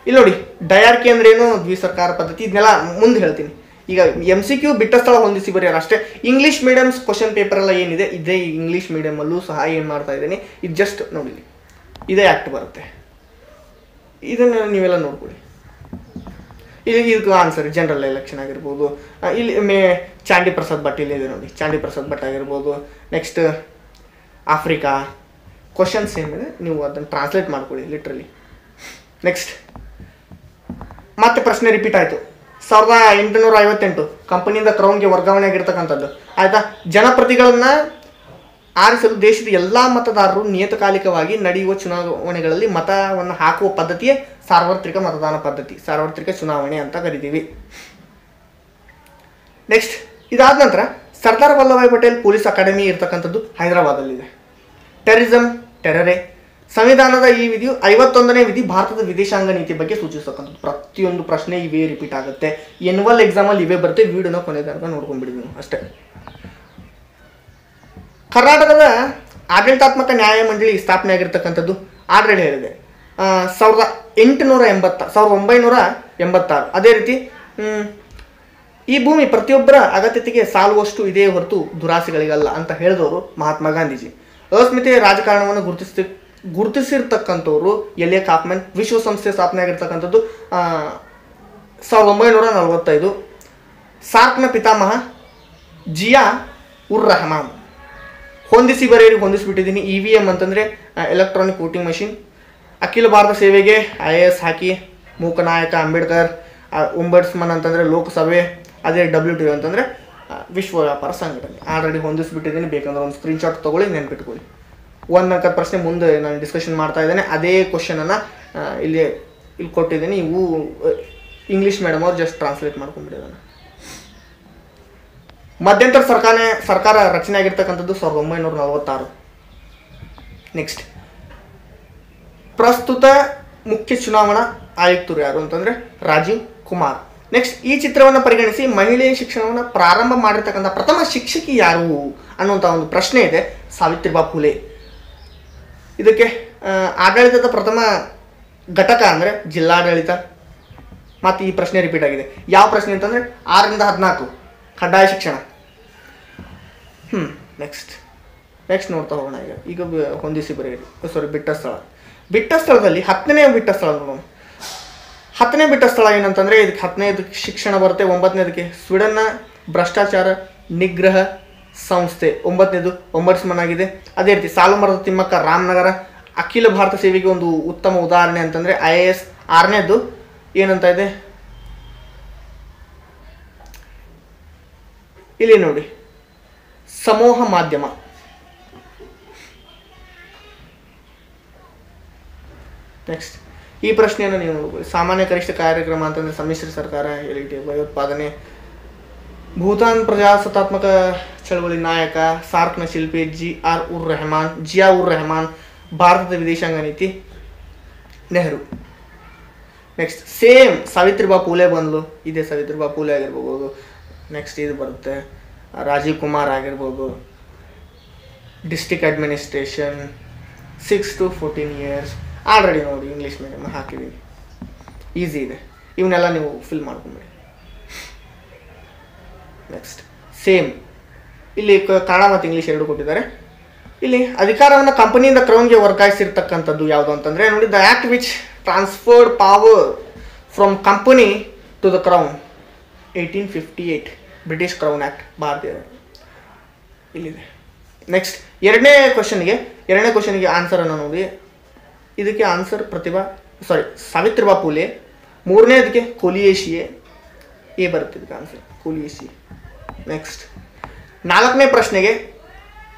ಇಲ್ಲಿ ನೋಡಿ, ಡಯಾರ್ಕಿ ಅಂದ್ರೆ ಏನು, ದ್ವಿಸರ್ಕಾರ ಪದ್ಧತಿ, ಇದನ್ನೆಲ್ಲ ಮುಂದೆ ಹೇಳ್ತೀನಿ. ಈಗ MCQ ಬಿಟ್ಟ ಸ್ಥಳ ಹೊಂದಿಸಿ ಬರೆಯೋರು ಅಷ್ಟೇ. ಇಂಗ್ಲೀಷ್ ಮೀಡಿಯಮ್ಸ್ ಕ್ವಶನ್ ಪೇಪರ್ ಎಲ್ಲ ಏನಿದೆ, ಇದೇ ಇಂಗ್ಲೀಷ್ ಮೀಡಿಯಮಲ್ಲೂ ಸಹ ಏನು ಮಾಡ್ತಾ ಇದ್ದೀನಿ, ಇದು ಜಸ್ಟ್ ನೋಡಿ, ಇದೇ ಆ್ಯಕ್ಟ್ ಬರುತ್ತೆ. ಇದನ್ನು ನೀವೆಲ್ಲ ನೋಡ್ಕೊಳ್ಳಿ. ಇದು ಆನ್ಸರ್ ಜನರಲ್ ಎಲೆಕ್ಷನ್ ಆಗಿರ್ಬೋದು. ಇಲ್ಲಿ ಚಾಂಡಿ ಪ್ರಸಾದ್ ಭಟ್ ಇಲ್ಲಿದೆ ನೋಡಿ, ಚಾಂಡಿ ಪ್ರಸಾದ್ ಭಟ್ ಆಗಿರ್ಬೋದು. Next Africa. ಕ್ವಶನ್ಸ್ ಏನಿದೆ ನೀವು ಅದನ್ನು ಟ್ರಾನ್ಸ್ಲೇಟ್ ಮಾಡ್ಕೊಳ್ಳಿ ಲಿಟ್ರಲಿ. ನೆಕ್ಸ್ಟ್ ಮತ್ತೆ ಪ್ರಶ್ನೆ ರಿಪೀಟ್ ಆಯಿತು. 1858 ಕಂಪನಿಯಿಂದ ಕ್ರೌನ್ಗೆ ವರ್ಗಾವಣೆ ಆಗಿರ್ತಕ್ಕಂಥದ್ದು ಆಯಿತಾ. ಜನಪ್ರತಿಗಳನ್ನು ಆರಿಸಲು ದೇಶದ ಎಲ್ಲ ಮತದಾರರು ನಿಯತಕಾಲಿಕವಾಗಿ ನಡೆಯುವ ಚುನಾವಣೆಗಳಲ್ಲಿ ಮತವನ್ನು ಹಾಕುವ ಪದ್ಧತಿಯೇ ಸಾರ್ವತ್ರಿಕ ಮತದಾನ ಪದ್ಧತಿ, ಸಾರ್ವತ್ರಿಕ ಚುನಾವಣೆ ಅಂತ ಕರಿತೀವಿ. ನೆಕ್ಸ್ಟ್ ಇದಾದ ನಂತರ ಸರ್ದಾರ್ ವಲ್ಲಭಾಯ್ ಪಟೇಲ್ ಪೊಲೀಸ್ ಅಕಾಡೆಮಿ ಇರ್ತಕ್ಕಂಥದ್ದು ಹೈದರಾಬಾದಲ್ಲಿದೆ. ಟೆರರೆ. ಸಂವಿಧಾನದ ಈ ವಿಧಿಯು 51ನೇ ವಿಧಿ ಭಾರತದ ವಿದೇಶಾಂಗ ನೀತಿ ಬಗ್ಗೆ ಸೂಚಿಸ್ತಕ್ಕಂಥದ್ದು. ಪ್ರತಿಯೊಂದು ಪ್ರಶ್ನೆ ಇವೇ ರಿಪೀಟ್ ಆಗುತ್ತೆ, ಎನ್ಯುವಲ್ ಎಕ್ಸಾಮಲ್ಲಿ ಇವೇ ಬರುತ್ತೆ. ವಿಡಿಯೋನ ಕೊನೆ ತನಕ ನೋಡ್ಕೊಂಡ್ಬಿಡಿ ಅಷ್ಟೇ. ಕರ್ನಾಟಕದ ಆಡಳಿತಾತ್ಮಕ ನ್ಯಾಯಮಂಡಳಿ ಸ್ಥಾಪನೆ ಆಗಿರ್ತಕ್ಕಂಥದ್ದು ಆಲ್ರೆಡಿ ಹೇಳಿದೆ 1986. ಅದೇ ರೀತಿ ಈ ಭೂಮಿ ಪ್ರತಿಯೊಬ್ಬರ ಅಗತ್ಯತೆಗೆ ಸಾಲುವಷ್ಟು ಇದೇ ಹೊರತು ದುರಾಸೆಗಳಿಗಲ್ಲ ಅಂತ ಹೇಳಿದವರು ಮಹಾತ್ಮ ಗಾಂಧೀಜಿ. ಅಸ್ಮಿತೆಯ ರಾಜಕಾರಣವನ್ನು ಗುರುತಿಸಿರ್ತಕ್ಕಂಥವ್ರು ಎಲಿಯಟ್ ಕಾಫ್ಮನ್. ವಿಶ್ವಸಂಸ್ಥೆ ಸ್ಥಾಪನೆ ಆಗಿರ್ತಕ್ಕಂಥದ್ದು 1945. ಸಾರ್ಕ್ನ ಪಿತಾಮಹ ಜಿಯಾ ಉರ್ ರೆಹಮಾನ್. ಹೊಂದಿಸಿ ಬರೆಯಿರಿ, ಹೊಂದಿಸಿಬಿಟ್ಟಿದ್ದೀನಿ. EVM ಅಂತಂದರೆ ಎಲೆಕ್ಟ್ರಾನಿಕ್ ವೋಟಿಂಗ್ ಮಷಿನ್. ಅಖಿಲ ಭಾರತ ಸೇವೆಗೆ IAS ಹಾಕಿ. ಮೂಕನಾಯಕ ಅಂಬೇಡ್ಕರ್. ಒಂಬಡ್ಸ್ಮನ್ ಅಂತಂದರೆ ಲೋಕಸಭೆ. ಅದೇ WTO ಅಂತಂದರೆ ವಿಶ್ವ ವ್ಯಾಪಾರ ಸಂಘಟನೆ. ಆಲ್ರೆಡಿ ಹೊಂದಿಸಿಬಿಟ್ಟಿದ್ದೀನಿ, ಬೇಕಂದ್ರೆ ಒಂದು ಸ್ಕ್ರೀನ್ಶಾಟ್ ತೊಗೊಳ್ಳಿ, ನೆನ್ಪಿಟ್ಕೊಳ್ಳಿ. 1 ಅಂಕದ ಪ್ರಶ್ನೆ ಮುಂದೆ ನಾನು ಡಿಸ್ಕಷನ್ ಮಾಡ್ತಾ ಇದ್ದೇನೆ. ಅದೇ ಕ್ವಶನನ್ನು ಇಲ್ಲಿ ಕೊಟ್ಟಿದ್ದೀನಿ. ಇವು ಇಂಗ್ಲೀಷ್ ಮೇಡಮ್ ಅವ್ರು ಜಸ್ಟ್ ಟ್ರಾನ್ಸ್ಲೇಟ್ ಮಾಡ್ಕೊಂಡ್ಬಿಟ್ಟಿದ್ದಾನೆ. ಮಧ್ಯಂತರ ಸರ್ಕಾರ ರಚನೆ ಆಗಿರ್ತಕ್ಕಂಥದ್ದು 1946. ನೆಕ್ಸ್ಟ್ ಪ್ರಸ್ತುತ ಮುಖ್ಯ ಚುನಾವಣಾ ಆಯುಕ್ತರು ಯಾರು ಅಂತಂದರೆ ರಾಜೀವ್ ಕುಮಾರ್. ನೆಕ್ಸ್ಟ್ ಈ ಚಿತ್ರವನ್ನು ಪರಿಗಣಿಸಿ ಮಹಿಳೆಯ ಶಿಕ್ಷಣವನ್ನು ಪ್ರಾರಂಭ ಮಾಡಿರ್ತಕ್ಕಂಥ ಪ್ರಥಮ ಶಿಕ್ಷಕಿ ಯಾರು ಅನ್ನುವಂಥ ಒಂದು ಪ್ರಶ್ನೆ ಇದೆ. ಸಾವಿತ್ರಿಬಾ ಫುಲೆ. ಇದಕ್ಕೆ ಆಡಳಿತದ ಪ್ರಥಮ ಘಟಕ ಅಂದರೆ ಜಿಲ್ಲಾಡಳಿತ. ಮತ್ತು ಈ ಪ್ರಶ್ನೆ ರಿಪೀಟ್ ಆಗಿದೆ. ಯಾವ ಪ್ರಶ್ನೆ ಅಂತಂದರೆ 6ರಿಂದ 14 ಕಡ್ಡಾಯ ಶಿಕ್ಷಣ. ನೆಕ್ಸ್ಟ್ ನೋಡ್ತಾ ಹೋಗೋಣ. ಈಗ ಹೊಂದಿಸಿ ಬರೆಯಿರಿ. ಬಿಟ್ಟ ಸ್ಥಳದಲ್ಲಿ 10ನೇ ಬಿಟ್ಟ ಸ್ಥಳ ನೋಡೋಣ. 10ನೇ ಬಿಟ್ಟ ಸ್ಥಳ ಏನಂತಂದರೆ ಇದಕ್ಕೆ 10ನೇದು ಶಿಕ್ಷಣ ಬರುತ್ತೆ. 9ನೇದಕ್ಕೆ ಸ್ವೀಡನ್ನ ಭ್ರಷ್ಟಾಚಾರ ನಿಗ್ರಹ ಸಂಸ್ಥೆ. 9ನೇದು ಒಂಬಡ್ಸ್ಮನ್ ಆಗಿದೆ. ಅದೇ ರೀತಿ ಸಾಲುಮರದ ತಿಮ್ಮಕ್ಕ ರಾಮನಗರ. ಅಖಿಲ ಭಾರತ ಸೇವೆಗೆ ಒಂದು ಉತ್ತಮ ಉದಾಹರಣೆ ಅಂತಂದರೆ IAS. 6ನೇದು ಏನಂತ ಇದೆ ಇಲ್ಲಿ ನೋಡಿ, ಸಮೂಹ ಮಾಧ್ಯಮ. ನೆಕ್ಸ್ಟ್ ಈ ಪ್ರಶ್ನೆಯನ್ನು ನೀವು ನೋಡ್ಬೋದು. ಸಾಮಾನ್ಯ ಕನಿಷ್ಠ ಕಾರ್ಯಕ್ರಮ ಅಂತಂದರೆ ಸಮ್ಮಿಶ್ರ ಸರ್ಕಾರ, LET, ಭಯೋತ್ಪಾದನೆ. ಭೂತಾನ್ ಪ್ರಜಾಸತ್ತಾತ್ಮಕ ಚಳವಳಿ ನಾಯಕ, ಸಾರ್ಕ್ನ ಶಿಲ್ಪಿ ಜಿಯಾ ಉರ್ ರೆಹಮಾನ್. ಭಾರತದ ವಿದೇಶಾಂಗ ನೀತಿ ನೆಹರು. ನೆಕ್ಸ್ಟ್ ಸೇಮ್ ಸಾವಿತ್ರಿಬಾ ಫುಲೆ ಬಂದ್ಲು. ಇದೇ ಸಾವಿತ್ರಿಬಾ ಫುಲೆ ಆಗಿರ್ಬೋದು. ನೆಕ್ಸ್ಟ್ ಇದು ಬರುತ್ತೆ ರಾಜೀವ್ ಕುಮಾರ್ ಆಗಿರ್ಬೋದು. District administration 6 to 14 years. Already ನೋಡಿ ಇಂಗ್ಲೀಷ್ ಮೀಡಿಯಮ್ ಹಾಕಿದ್ದೀವಿ, ಈಸಿ ಇದೆ. ಇವನ್ನೆಲ್ಲ ನೀವು ಫಿಲ್ ಮಾಡ್ಕೊಂಬಿಡಿ. ನೆಕ್ಸ್ಟ್ ಸೇಮ್ ಇಲ್ಲಿ ಕನ್ನಡ ಮತ್ತು ಇಂಗ್ಲೀಷ್ ಎರಡು ಕೊಟ್ಟಿದ್ದಾರೆ. ಇಲ್ಲಿ ಅಧಿಕಾರವನ್ನು ಕಂಪನಿಯಿಂದ ಕ್ರೌನ್ಗೆ ವರ್ಗಾಯಿಸಿರ್ತಕ್ಕಂಥದ್ದು ಯಾವುದು ಅಂತಂದರೆ ನೋಡಿ, the act which transferred power from company to the crown 1858 British crown act. ಭಾರತೀಯ ಇಲ್ಲಿದೆ. ನೆಕ್ಸ್ಟ್ ಎರಡನೇ ಕ್ವಶನ್ಗೆ ಆನ್ಸರನ್ನು ನೋಡಿ. ಇದಕ್ಕೆ ಆನ್ಸರ್ ಸಾವಿತ್ರಿಬಾ ಫುಲೆ. 3ನೇದಕ್ಕೆ ಕೊಲಿಯೇಶಿಯೆ. ಎ ಬರುತ್ತೆ ಇದಕ್ಕೆ ಆನ್ಸರ್, ಕೊಲಿಯೇಶಿಯೆ. ನೆಕ್ಸ್ಟ್ 4ನೇ ಪ್ರಶ್ನೆಗೆ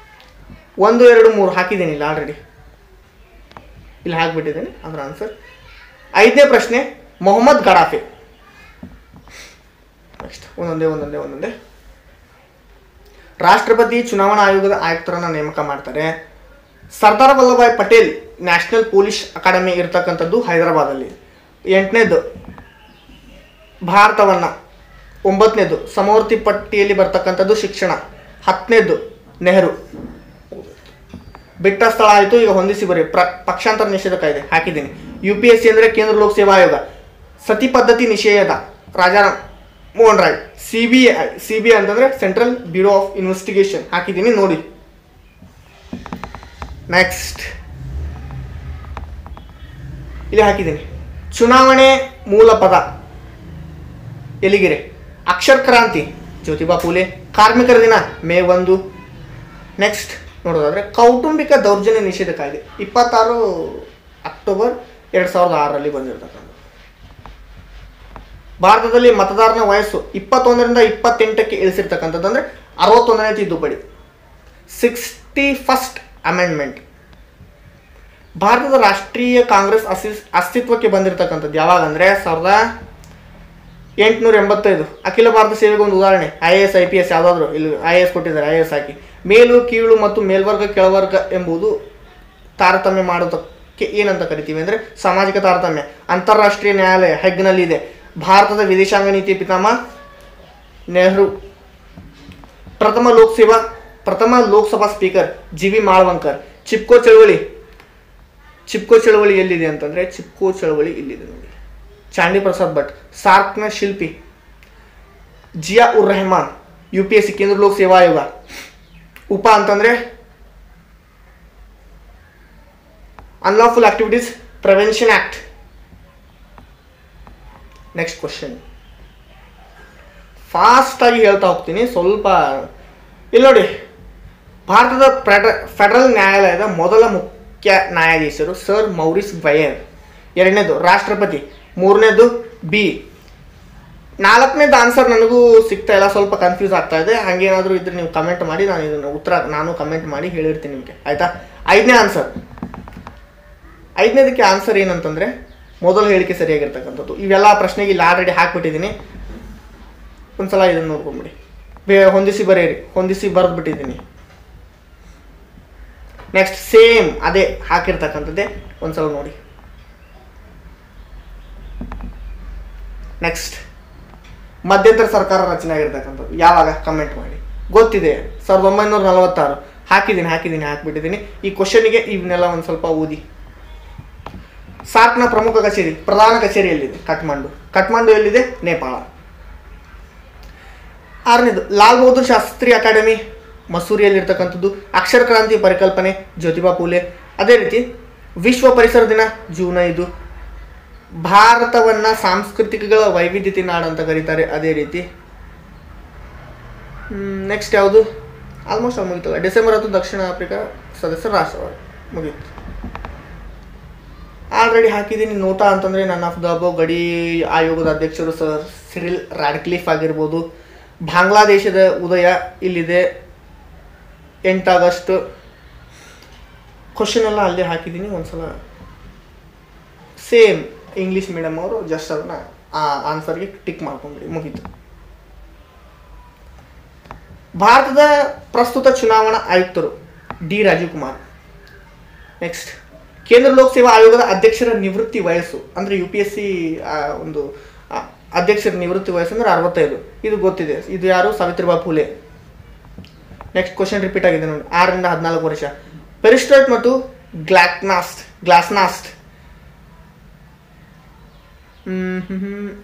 1, 2, 3 ಹಾಕಿದ್ದೀನಿ ಇಲ್ಲ, ಆಲ್ರೆಡಿ ಇಲ್ಲಿ ಹಾಕಿಬಿಟ್ಟಿದ್ದೀನಿ ಅದರ ಆನ್ಸರ್. 5ನೇ ಪ್ರಶ್ನೆ ಮೊಹಮ್ಮದ್ ಗಡಾಫೆ. ನೆಕ್ಸ್ಟ್ ಒಂದೊಂದೇ. ರಾಷ್ಟ್ರಪತಿ ಚುನಾವಣಾ ಆಯೋಗದ ಆಯುಕ್ತರನ್ನು ನೇಮಕ ಮಾಡ್ತಾರೆ. Sardar Vallabhbhai Patel national police academy ಇರ್ತಕ್ಕಂಥದ್ದು ಹೈದರಾಬಾದಲ್ಲಿ. 8ನೇದು ಭಾರತವನ್ನು. 9ನೇದು ಸಮವರ್ತಿ ಪಟ್ಟಿಯಲ್ಲಿ ಬರ್ತಕ್ಕಂಥದ್ದು ಶಿಕ್ಷಣ. 10ನೇದು ನೆಹರು. ಬಿಟ್ಟ ಸ್ಥಳ ಆಯಿತು. ಈಗ ಹೊಂದಿಸಿ ಬರೀ. ಪಕ್ಷಾಂತರ ನಿಷೇಧ ಕಾಯ್ದೆ ಹಾಕಿದ್ದೀನಿ. UPSC ಅಂದರೆ ಕೇಂದ್ರ ಲೋಕ ಸೇವಾ ಆಯೋಗ. ಸತಿ ಪದ್ಧತಿ ನಿಷೇಧ ರಾಜಾರಾಮ್ ಮೋಹನ್ ರಾಯ್. CBI ಅಂತಂದರೆ ಸೆಂಟ್ರಲ್ ಬ್ಯೂರೋ ಆಫ್ ಇನ್ವೆಸ್ಟಿಗೇಷನ್ ಹಾಕಿದ್ದೀನಿ ನೋಡಿ. ನೆಕ್ಸ್ಟ್ ಇಲ್ಲಿ ಹಾಕಿದ್ದೀನಿ ಚುನಾವಣೆ ಮೂಲ ಪದ. ಎಲಿಗೆರೆ. ಅಕ್ಷರ ಕ್ರಾಂತಿ ಜ್ಯೋತಿಬಾ ಫುಲೆ. ಕಾರ್ಮಿಕರ ದಿನ ಮೇ 1. ನೆಕ್ಸ್ಟ್ ನೋಡೋದಾದ್ರೆ ಕೌಟುಂಬಿಕ ದೌರ್ಜನ್ಯ ನಿಷೇಧ ಕಾಯ್ದೆ 26 ಅಕ್ಟೋಬರ್ 2006 ಬಂದಿರತಕ್ಕಂಥ. ಭಾರತದಲ್ಲಿ ಮತದಾರನ ವಯಸ್ಸು 21ರಿಂದ 28ಕ್ಕೆ ಇಳಿಸಿರ್ತಕ್ಕಂಥದ್ದು, ಅಂದರೆ 61ನೇ ತಿದ್ದುಪಡಿ. 61st amendment. ಭಾರತದ ರಾಷ್ಟ್ರೀಯ ಕಾಂಗ್ರೆಸ್ ಅಸ್ತಿತ್ವಕ್ಕೆ ಬಂದಿರತಕ್ಕಂಥದ್ದು ಯಾವಾಗ ಅಂದರೆ 1885. ಅಖಿಲ ಭಾರತ ಸೇವೆಗೆ ಒಂದು ಉದಾಹರಣೆ IAS IPS ಯಾವುದಾದ್ರು ಇಲ್ಲಿ IAS ಕೊಟ್ಟಿದ್ದಾರೆ, IAS ಹಾಕಿ. ಮೇಲು ಕೀಳು ಮತ್ತು ಮೇಲ್ವರ್ಗ ಕೆಳವರ್ಗ ಎಂಬುದು ತಾರತಮ್ಯ ಮಾಡೋದಕ್ಕೆ ಏನಂತ ಕರಿತೀವಿ ಅಂದರೆ ಸಾಮಾಜಿಕ ತಾರತಮ್ಯ. ಅಂತಾರಾಷ್ಟ್ರೀಯ ನ್ಯಾಯಾಲಯ ಹೆಗ್ನಲ್ಲಿ ಇದೆ. ಭಾರತದ ವಿದೇಶಾಂಗ ನೀತಿ ಪಿತಾಮಹ ನೆಹರು. ಪ್ರಥಮ ಲೋಕಸಭಾ ಸ್ಪೀಕರ್ GV ಮಾಳವಂಕರ್. ಚಿಪ್ಕೋ ಚಳವಳಿ ಎಲ್ಲಿದೆ ಅಂತಂದರೆ ಚಿಪ್ಕೋ ಚಳವಳಿ ಇಲ್ಲಿದೆ ನೋಡಿ. ಚಾಂಡಿ ಪ್ರಸಾದ್ ಭಟ್. ಸಾರ್ಕ್ನ ಶಿಲ್ಪಿ ಜಿಯಾ ಉರ್ ರೆಹಮಾನ್. UPSC ಕೇಂದ್ರ ಲೋಕ ಸೇವಾ ಆಯೋಗ. ಉಪ ಅಂತಂದರೆ unlawful activities prevention act. Next question ಫಾಸ್ಟಾಗಿ ಹೇಳ್ತಾ ಹೋಗ್ತೀನಿ, ಸ್ವಲ್ಪ ಇಲ್ಲಿ ನೋಡಿ. ಭಾರತದ ಫೆಡರಲ್ ನ್ಯಾಯಾಲಯದ ಮೊದಲ ಮುಖ್ಯ ನ್ಯಾಯಾಧೀಶರು ಸರ್ ಮೌರಿಸ್ ಬ್ರಯರ್. 2ನೇದು ರಾಷ್ಟ್ರಪತಿ. 3ನೇದು ಬಿ. 4ನೇದು ಆನ್ಸರ್ ನನಗೂ ಸಿಗ್ತಾ ಇಲ್ಲ, ಸ್ವಲ್ಪ ಕನ್ಫ್ಯೂಸ್ ಆಗ್ತಾ ಇದೆ. ಹಾಗೇನಾದರೂ ಇದ್ರೆ ನೀವು ಕಮೆಂಟ್ ಮಾಡಿ, ನಾನು ಇದನ್ನು ಉತ್ತರ ನಾನು ಕಮೆಂಟ್ ಮಾಡಿ ಹೇಳಿರ್ತೀನಿ ನಿಮಗೆ, ಆಯಿತಾ. 5ನೇ ಆನ್ಸರ್. 5ನೇದಕ್ಕೆ ಆನ್ಸರ್ ಏನಂತಂದರೆ ಮೊದಲು ಹೇಳಿಕೆ ಸರಿಯಾಗಿರ್ತಕ್ಕಂಥದ್ದು. ಇವೆಲ್ಲ ಪ್ರಶ್ನೆಗೆ ಇಲ್ಲಿ ಆಲ್ರೆಡಿ ಹಾಕ್ಬಿಟ್ಟಿದ್ದೀನಿ, ಒಂದ್ಸಲ ಇದನ್ನು ನೋಡ್ಕೊಂಬಿಡಿ. ಹೊಂದಿಸಿ ಬರೆಯಿರಿ, ಹೊಂದಿಸಿ ಬರೆದ್ಬಿಟ್ಟಿದ್ದೀನಿ. ನೆಕ್ಸ್ಟ್ ಸೇಮ್ ಅದೇ ಹಾಕಿರ್ತಕ್ಕಂಥದ್ದೇ, ಒಂದ್ಸಲ ನೋಡಿ. ನೆಕ್ಸ್ಟ್ ಮಧ್ಯಂತರ ಸರ್ಕಾರ ರಚನೆ ಆಗಿರ್ತಕ್ಕಂಥದ್ದು ಯಾವಾಗ ಕಮೆಂಟ್ ಮಾಡಿ. ಗೊತ್ತಿದೆ 1946 ಹಾಕಿಬಿಟ್ಟಿದ್ದೀನಿ. ಈ ಕ್ವಶನಿಗೆ ಇವನ್ನೆಲ್ಲ ಒಂದು ಸ್ವಲ್ಪ ಓದಿ. ಸಾರ್ಕ್ನ ಪ್ರಧಾನ ಕಚೇರಿ ಎಲ್ಲಿದೆ? ಕಠ್ಮಂಡು ಎಲ್ಲಿದೆ? ನೇಪಾಳ. 6ನೇದು ಲಾಲ್ ಬಹದ್ದೂರ್ ಶಾಸ್ತ್ರಿ ಅಕಾಡೆಮಿ ಮಸೂರಿಯಲ್ಲಿರ್ತಕ್ಕಂಥದ್ದು. ಅಕ್ಷರ ಕ್ರಾಂತಿ ಪರಿಕಲ್ಪನೆ ಜ್ಯೋತಿಬಾ ಫುಲೆ. ಅದೇ ರೀತಿ ವಿಶ್ವ ಪರಿಸರ ದಿನ ಜೂನ್ 5. ಭಾರತವನ್ನ ಸಾಂಸ್ಕೃತಿಕಗಳ ವೈವಿಧ್ಯತೆ ನಾಡು ಅಂತ ಕರೀತಾರೆ. ಅದೇ ರೀತಿ ನೆಕ್ಸ್ಟ್ ಯಾವುದು? ಆಲ್ಮೋಸ್ಟ್ ಮುಗಿತಲ್ಲ. ಡಿಸೆಂಬರ್ 10 ದಕ್ಷಿಣ ಆಫ್ರಿಕಾ ಸದಸ್ಯ ರಾಷ್ಟ್ರವಾಗಿ ಮುಗೀತು. ಆಲ್ರೆಡಿ ಹಾಕಿದ್ದೀನಿ. ನೋಟಾ ಅಂತಂದರೆ ನನ್ ಆಫ್ ದ ಅಬವ್ ಗಡಿ ಆಯೋಗದ ಅಧ್ಯಕ್ಷರು ಸರ್ ಸಿರಿಲ್ ರಾಡ್ಕ್ಲಿಫ್ ಆಗಿರ್ಬೋದು. ಬಾಂಗ್ಲಾದೇಶದ ಉದಯ ಇಲ್ಲಿದೆ 8 ಆಗಸ್ಟ್. ಕ್ವಶನ್ ಎಲ್ಲ ಅಲ್ಲೇ ಹಾಕಿದ್ದೀನಿ, ಒಂದ್ಸಲ ಸೇಮ್ ಇಂಗ್ಲೀಷ್ ಮೀಡಿಯಮ್ ಅವರು ಜಸ್ಟ್ ಅದನ್ನ ಆ ಆನ್ಸರ್ಗೆ ಟಿಕ್ ಮಾಡ್ಕೊಂಡ್ಬಿಡಿ, ಮುಗೀತು. ಭಾರತದ ಪ್ರಸ್ತುತ ಚುನಾವಣಾ ಆಯುಕ್ತರು ಡಿ ರಾಜೀವ್ ಕುಮಾರ್. ನೆಕ್ಸ್ಟ್ ಕೇಂದ್ರ ಲೋಕ ಸೇವಾ ಆಯೋಗದ ಅಧ್ಯಕ್ಷರ ನಿವೃತ್ತಿ ವಯಸ್ಸು ಅಂದರೆ UPSC ಒಂದು ಅಧ್ಯಕ್ಷರ ನಿವೃತ್ತಿ ವಯಸ್ಸು ಅಂದರೆ 65. ಇದು ಗೊತ್ತಿದೆ. ಇದು ಯಾರು? Savitribai Phule. Next question repeat ಆಗಿದೆ ನೋಡಿ. 6ರಿಂದ 14 ವರ್ಷ. ಪೆರಿಸ್ಟ್ರಾಯ್ಡ್ ಮತ್ತು ಗ್ಲಾಸ್ನಾಸ್ಟ್.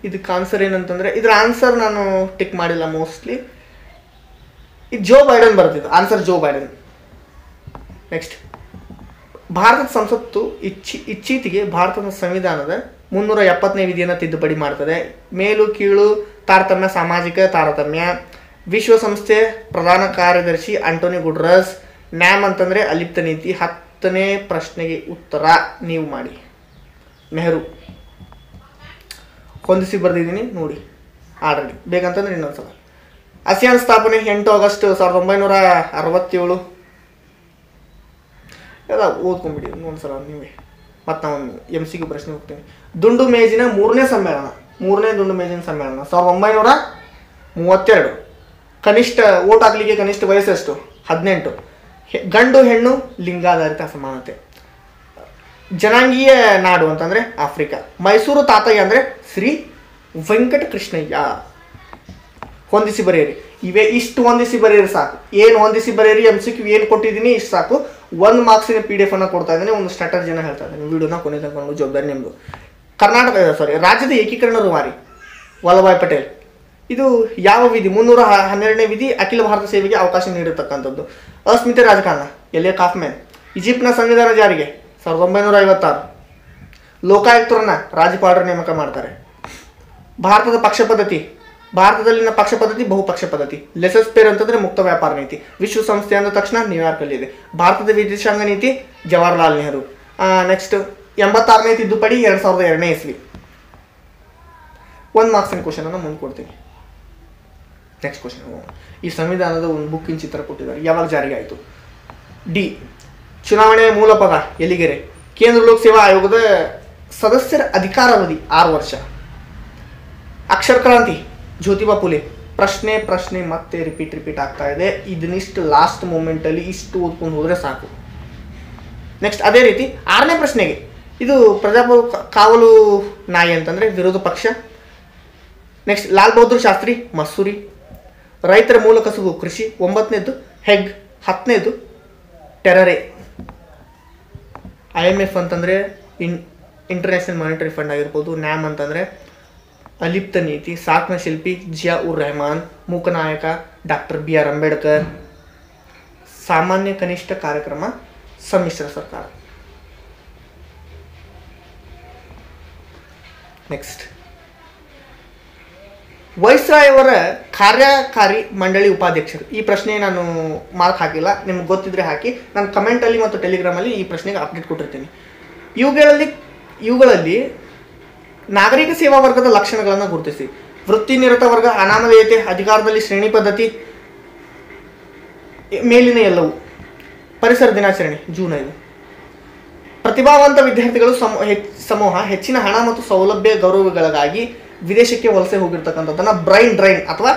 ಇದಕ್ಕೆ ಆನ್ಸರ್ ಏನಂತಂದರೆ, ಇದರ ಆನ್ಸರ್ ನಾನು ಟಿಕ್ ಮಾಡಿಲ್ಲ ಮೋಸ್ಟ್ಲಿ. ಇದು ಜೋ ಬೈಡನ್ ಬರ್ತಿದ್ದು ಆನ್ಸರ್, ಜೋ ಬೈಡನ್. ನೆಕ್ಸ್ಟ್ ಭಾರತದ ಸಂಸತ್ತು ಇತ್ತೀಚೆಗೆ ಭಾರತದ ಸಂವಿಧಾನದ 370ನೇ ವಿಧಿಯನ್ನು ತಿದ್ದುಪಡಿ ಮಾಡ್ತದೆ. ಮೇಲು ಕೀಳು ತಾರತಮ್ಯ, ಸಾಮಾಜಿಕ ತಾರತಮ್ಯ. ವಿಶ್ವಸಂಸ್ಥೆ ಪ್ರಧಾನ ಕಾರ್ಯದರ್ಶಿ ಆಂಟೋನಿಯೋ ಗುಟೆರಸ್. ನ್ಯಾಮ್ ಅಂತಂದರೆ ಅಲಿಪ್ತ ನೀತಿ. 10ನೇ ಪ್ರಶ್ನೆಗೆ ಉತ್ತರ ನೀವು ಮಾಡಿ. ನೆಹರು. ಹೊಂದಿಸಿ ಬರೆದಿದ್ದೀನಿ ನೋಡಿ ಆಲ್ರೆಡಿ, ಬೇಕಂತಂದ್ರೆ ಇನ್ನೊಂದ್ಸಲ. ಆಸಿಯಾನ್ ಸ್ಥಾಪನೆ 8 ಆಗಸ್ಟ್ 1967. ಎಲ್ಲ ಓದ್ಕೊಂಡ್ಬಿಡಿ ಒಂದ್ಸಲ ನೀವೇ. ಮತ್ತು ನಾವು MCQ ಪ್ರಶ್ನೆ ಹೋಗ್ತೀನಿ. ದುಂಡು ಮೇಜಿನ 3ನೇ ಸಮ್ಮೇಳನ, 3ನೇ ದುಂಡು ಮೇಜಿನ ಸಮ್ಮೇಳನ 1932. ಕನಿಷ್ಠ ಓಟ್ ಹಾಕ್ಲಿಕ್ಕೆ ಕನಿಷ್ಠ ವಯಸ್ಸು ಎಷ್ಟು? 18. ಗಂಡು ಹೆಣ್ಣು ಲಿಂಗಾಧಾರಿತ ಸಮಾನತೆ. ಜನಾಂಗೀಯ ನಾಡು ಅಂತಂದರೆ ಆಫ್ರಿಕಾ. ಮೈಸೂರು ತಾತಯ್ಯ ಅಂದರೆ ಶ್ರೀ ವೆಂಕಟಕೃಷ್ಣಯ್ಯ. ಹೊಂದಿಸಿ ಬರೆಯಿರಿ. ಇಷ್ಟು ಹೊಂದಿಸಿ ಬರೆಯಿರಿ ಸಾಕು. ಏನು ಹೊಂದಿಸಿ ಬರೆಯಿರಿ, MCQ ಏನು ಕೊಟ್ಟಿದ್ದೀನಿ ಇಷ್ಟು ಸಾಕು. 1 ಮಾರ್ಕ್ಸಿನ PDF ಅನ್ನು ಕೊಡ್ತಾ ಇದ್ದೀನಿ, ಒಂದು ಸ್ಟ್ರಾಟಜಿಯನ್ನು ಹೇಳ್ತಾ ಇದ್ದೀನಿ. ವಿಡಿಯೋನ ಕೊನೆ ತಗೊಂಡು ಜವಾಬ್ದಾರಿ ನಿಮ್ಮದು. ರಾಜ್ಯದ ಏಕೀಕರಣ ರೂವಾರಿ ವಲ್ಲಭಾಯ್ ಪಟೇಲ್. ಇದು ಯಾವ ವಿಧಿ? 312ನೇ ವಿಧಿ ಅಖಿಲ ಭಾರತ ಸೇವೆಗೆ ಅವಕಾಶ ನೀಡಿರ್ತಕ್ಕಂಥದ್ದು. ಅಸ್ಮಿತೆ ರಾಜಕಾರಣ ಎಲಿಯಾ ಕಾಫ್ಮ್ಯಾನ್. ಈಜಿಪ್ಟ್ನ ಸಂವಿಧಾನ ಜಾರಿಗೆ 1956. ಲೋಕಾಯುಕ್ತರನ್ನ ರಾಜ್ಯಪಾಲರು ನೇಮಕ ಮಾಡ್ತಾರೆ. ಭಾರತದ ಪಕ್ಷ ಪದ್ಧತಿ ಭಾರತದಲ್ಲಿನ ಪಕ್ಷ ಪದ್ಧತಿ ಬಹುಪಕ್ಷ ಪದ್ಧತಿ. ಲೆಸಸ್ ಪೇರ್ ಅಂತಂದ್ರೆ ಮುಕ್ತ ವ್ಯಾಪಾರ ನೀತಿ. ವಿಶ್ವಸಂಸ್ಥೆ ಅಂದ ತಕ್ಷಣ ನ್ಯೂಯಾರ್ಕ್ ಅಲ್ಲಿ ಇದೆ. ಭಾರತದ ವಿದೇಶಾಂಗ ನೀತಿ ಜವಾಹರ್ಲಾಲ್ ನೆಹರು. ನೆಕ್ಸ್ಟ್ 86ನೇ ತಿದ್ದುಪಡಿ 2002ನೇ ಇಸ್ವಿ. 1 ಮಾರ್ಕ್ಸಿನ ಕ್ವಶನ್ ಅನ್ನು ಮುಂದೆ ಕೊಡ್ತೀನಿ. ನೆಕ್ಸ್ಟ್ ಕ್ವಶನ್, ಈ ಸಂವಿಧಾನದ ಒಂದು ಬುಕ್ಕಿನ ಚಿತ್ರ ಕೊಟ್ಟಿದ್ದಾರೆ, ಯಾವಾಗ ಜಾರಿಗೆ ಆಯಿತು? ಡಿ. ಚುನಾವಣೆಯ ಮೂಲ ಪದ ಎಲಿಗೆರೆ. ಕೇಂದ್ರ ಲೋಕ ಸೇವಾ ಆಯೋಗದ ಸದಸ್ಯರ ಅಧಿಕಾರಾವಧಿ 6 ವರ್ಷ. ಅಕ್ಷರ ಕ್ರಾಂತಿ ಜ್ಯೋತಿಬಾ ಫುಲೆ. ಪ್ರಶ್ನೆ ಮತ್ತೆ ರಿಪೀಟ್ ಆಗ್ತಾ ಇದೆ. ಇದನ್ನಿಷ್ಟು ಲಾಸ್ಟ್ ಮೂಮೆಂಟಲ್ಲಿ ಇಷ್ಟು ಓದ್ಕೊಂಡು ಹೋದರೆ ಸಾಕು. ನೆಕ್ಸ್ಟ್ ಅದೇ ರೀತಿ 6ನೇ ಪ್ರಶ್ನೆಗೆ, ಇದು ಪ್ರಜಾಪ್ರಭುತ್ವ ಕಾವಲು ನಾಯಿ ಅಂತಂದರೆ ವಿರೋಧ ಪಕ್ಷ. ನೆಕ್ಸ್ಟ್ ಲಾಲ್ ಬಹದ್ದೂರ್ ಶಾಸ್ತ್ರಿ ಮಸೂರಿ. ರೈತರ ಮೂಲ ಕಸುಬು ಕೃಷಿ. 9ನೇದು ಹೆಗ್. 10ನೇದು ಟೆರರೆ. IMF ಅಂತಂದರೆ ಇಂಟರ್ನ್ಯಾಷನಲ್ ಮಾನಿಟರಿ ಫಂಡ್ ಆಗಿರ್ಬೋದು. ನ್ಯಾಮ್ ಅಂತಂದರೆ ಅಲಿಪ್ತ ನೀತಿ. ಸಾಕ್ನ ಶಿಲ್ಪಿ ಜಿಯಾ ಉರ್ ರೆಹಮಾನ್. Mooknayak doctor BR Ambedkar. ಸಾಮಾನ್ಯ ಕನಿಷ್ಠ ಕಾರ್ಯಕ್ರಮ ಸಮ್ಮಿಶ್ರ ಸರ್ಕಾರ. ನೆಕ್ಸ್ಟ್ ವೈಸ್ರಾಯ್ ಅವರ ಕಾರ್ಯಕಾರಿ ಮಂಡಳಿ ಉಪಾಧ್ಯಕ್ಷರು. ಈ ಪ್ರಶ್ನೆ ನಾನು ಮಾರ್ಕ್ ಹಾಕಿಲ್ಲ, ನಿಮ್ಗೆ ಗೊತ್ತಿದ್ರೆ ಹಾಕಿ. ನಾನು ಕಮೆಂಟಲ್ಲಿ ಮತ್ತು ಟೆಲಿಗ್ರಾಮಲ್ಲಿ ಈ ಪ್ರಶ್ನೆಗೆ ಅಪ್ಡೇಟ್ ಕೊಟ್ಟಿರ್ತೀನಿ. ಇವುಗಳಲ್ಲಿ ನಾಗರಿಕ ಸೇವಾ ವರ್ಗದ ಲಕ್ಷಣಗಳನ್ನು ಗುರುತಿಸಿ. ವೃತ್ತಿ ನಿರತ ವರ್ಗ, ಅನಾಮಧೇಯತೆ, ಅಧಿಕಾರದಲ್ಲಿ ಶ್ರೇಣಿ ಪದ್ಧತಿ, ಮೇಲಿನ ಎಲ್ಲವೂ. ಪರಿಸರ ದಿನಾಚರಣೆ ಜೂನ್ 5. ಪ್ರತಿಭಾವಂತ ವಿದ್ಯಾರ್ಥಿಗಳು ಸಮೂಹ ಹೆಚ್ಚಿನ ಹಣ ಮತ್ತು ಸೌಲಭ್ಯ ಗೌರವಗಳಿಗಾಗಿ ವಿದೇಶಕ್ಕೆ ವಲಸೆ ಹೋಗಿರ್ತಕ್ಕಂಥದ್ದನ್ನು ಬ್ರೈನ್ ಡ್ರೈನ್ ಅಥವಾ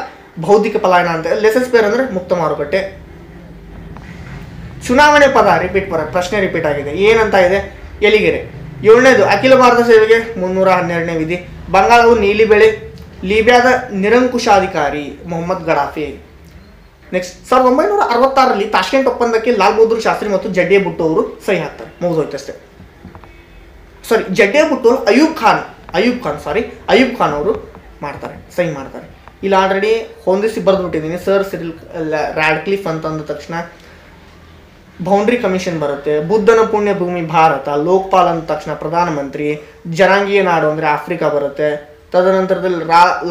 ಬೌದ್ಧಿಕ ಪಲಾಯನ ಅಂತ. ಲೆಸಸ್ ಪೇರ್ ಅಂದರೆ ಮುಕ್ತ ಮಾರುಕಟ್ಟೆ. ಚುನಾವಣೆ ಪದ ಪ್ರಶ್ನೆ ರಿಪೀಟ್ ಆಗಿದೆ. ಏನಂತ ಇದೆ? ಎಲಿಗೆರೆ. 7ನೇದು ಅಖಿಲ ಭಾರತ ಸೇವೆಗೆ 312ನೇ ವಿಧಿ. ಬಂಗಾಳವು ನೀಲಿ ಬೆಳೆ. ಲಿಬಿಯಾದ ನಿರಂಕುಶಾಧಿಕಾರಿ ಮೊಹಮ್ಮದ್ ಗಡಾಫಿ. ನೆಕ್ಸ್ಟ್ 1966ರಲ್ಲಿ ತಾಷ್ಕೆಂಟ್ ಒಪ್ಪಂದಕ್ಕೆ ಲಾಲ್ ಬಹದ್ದೂರ್ ಶಾಸ್ತ್ರಿ ಮತ್ತು ಜಡ್ಡೆ ಭುಟ್ಟೋ ಅವರು ಸಹಿ ಹಾಕ್ತಾರೆ. ಮುಗಿದೋಯ್ತಷ್ಟೇ. ಜಡ್ಡೆ ಭುಟ್ಟೋ ಅಯೂಬ್ ಖಾನ್ ಅವರು ಸಹಿ ಮಾಡ್ತಾರೆ. ಇಲ್ಲಿ ಆಲ್ರೆಡಿ ಹೊಂದಿಸಿ ಬರೆದ್ಬಿಟ್ಟಿದ್ದೀನಿ. ಸರ್ ಸಿರಿಲ್ ರ್ಯಾಡ್ಕ್ಲಿಫ್ ಅಂತಂದ ತಕ್ಷಣ ಬೌಂಡ್ರಿ ಕಮಿಷನ್ ಬರುತ್ತೆ. ಬುದ್ಧನ ಪುಣ್ಯ ಭೂಮಿ ಭಾರತ. ಲೋಕಪಾಲ್ ಅಂದ ತಕ್ಷಣ ಪ್ರಧಾನಮಂತ್ರಿ. ಜನಾಂಗೀಯ ನಾಡು ಅಂದರೆ ಆಫ್ರಿಕಾ ಬರುತ್ತೆ. ತದನಂತರದಲ್ಲಿ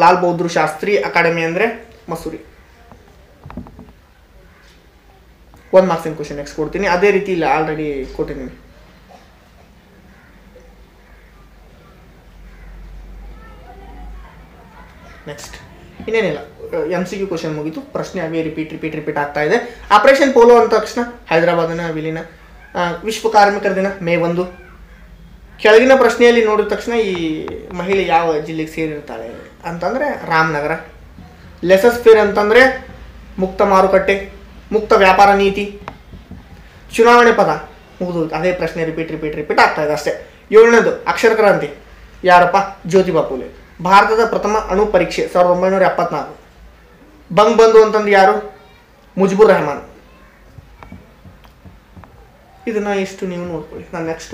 ಲಾಲ್ ಬಹದ್ದೂರ್ ಶಾಸ್ತ್ರಿ ಅಕಾಡೆಮಿ ಅಂದರೆ ಮಸೂರಿ. 1 ಮಾರ್ಕ್ಸಿನ ಕ್ವಶನ್ ನೆಕ್ಸ್ಟ್ ಕೊಡ್ತೀನಿ. ಅದೇ ರೀತಿ ಇಲ್ಲಿ ಆಲ್ರೆಡಿ ಕೊಟ್ಟಿದ್ದೀನಿ. ನೆಕ್ಸ್ಟ್ ಇನ್ನೇನಿಲ್ಲ, MCQ ಕ್ವಶನ್ ಮುಗಿತು. ಪ್ರಶ್ನೆ ಅವೇ ರಿಪೀಟ್ ಆಗ್ತಾ ಇದೆ. ಆಪರೇಷನ್ ಪೋಲೋ ಅಂದ ತಕ್ಷಣ ಹೈದರಾಬಾದಿನ ವಿಲೀನ. ವಿಶ್ವ ಕಾರ್ಮಿಕರ ದಿನ ಮೇ 1. ಕೆಳಗಿನ ಪ್ರಶ್ನೆಯಲ್ಲಿ ನೋಡಿದ ತಕ್ಷಣ ಈ ಮಹಿಳೆ ಯಾವ ಜಿಲ್ಲೆಗೆ ಸೇರಿರ್ತಾಳೆ ಅಂತಂದರೆ ರಾಮನಗರ. ಲೆಸಸ್ ಫೇರ್ ಅಂತಂದರೆ ಮುಕ್ತ ಮಾರುಕಟ್ಟೆ, ಮುಕ್ತ ವ್ಯಾಪಾರ ನೀತಿ. ಚುನಾವಣೆ ಪದ ಮುಗಿದು ಅದೇ ಪ್ರಶ್ನೆ ರಿಪೀಟ್ ಆಗ್ತಾ ಇದೆ ಅಷ್ಟೇ. 7ನೇದು ಅಕ್ಷರ ಕ್ರಾಂತಿ. ಯಾರಪ್ಪ? ಜ್ಯೋತಿಬಾ ಫುಲೆ. ಭಾರತದ ಪ್ರಥಮ ಅಣು ಪರೀಕ್ಷೆ 1974. ಬಂಗ್ ಬಂಧು ಅಂತಂದು ಯಾರು? ಮುಜಿಬುರ್ ರೆಹಮಾನ್. ಇದನ್ನ ಇಷ್ಟು ನೀವು ನೋಡ್ಕೊಳ್ಳಿ. ನಾನು ನೆಕ್ಸ್ಟ್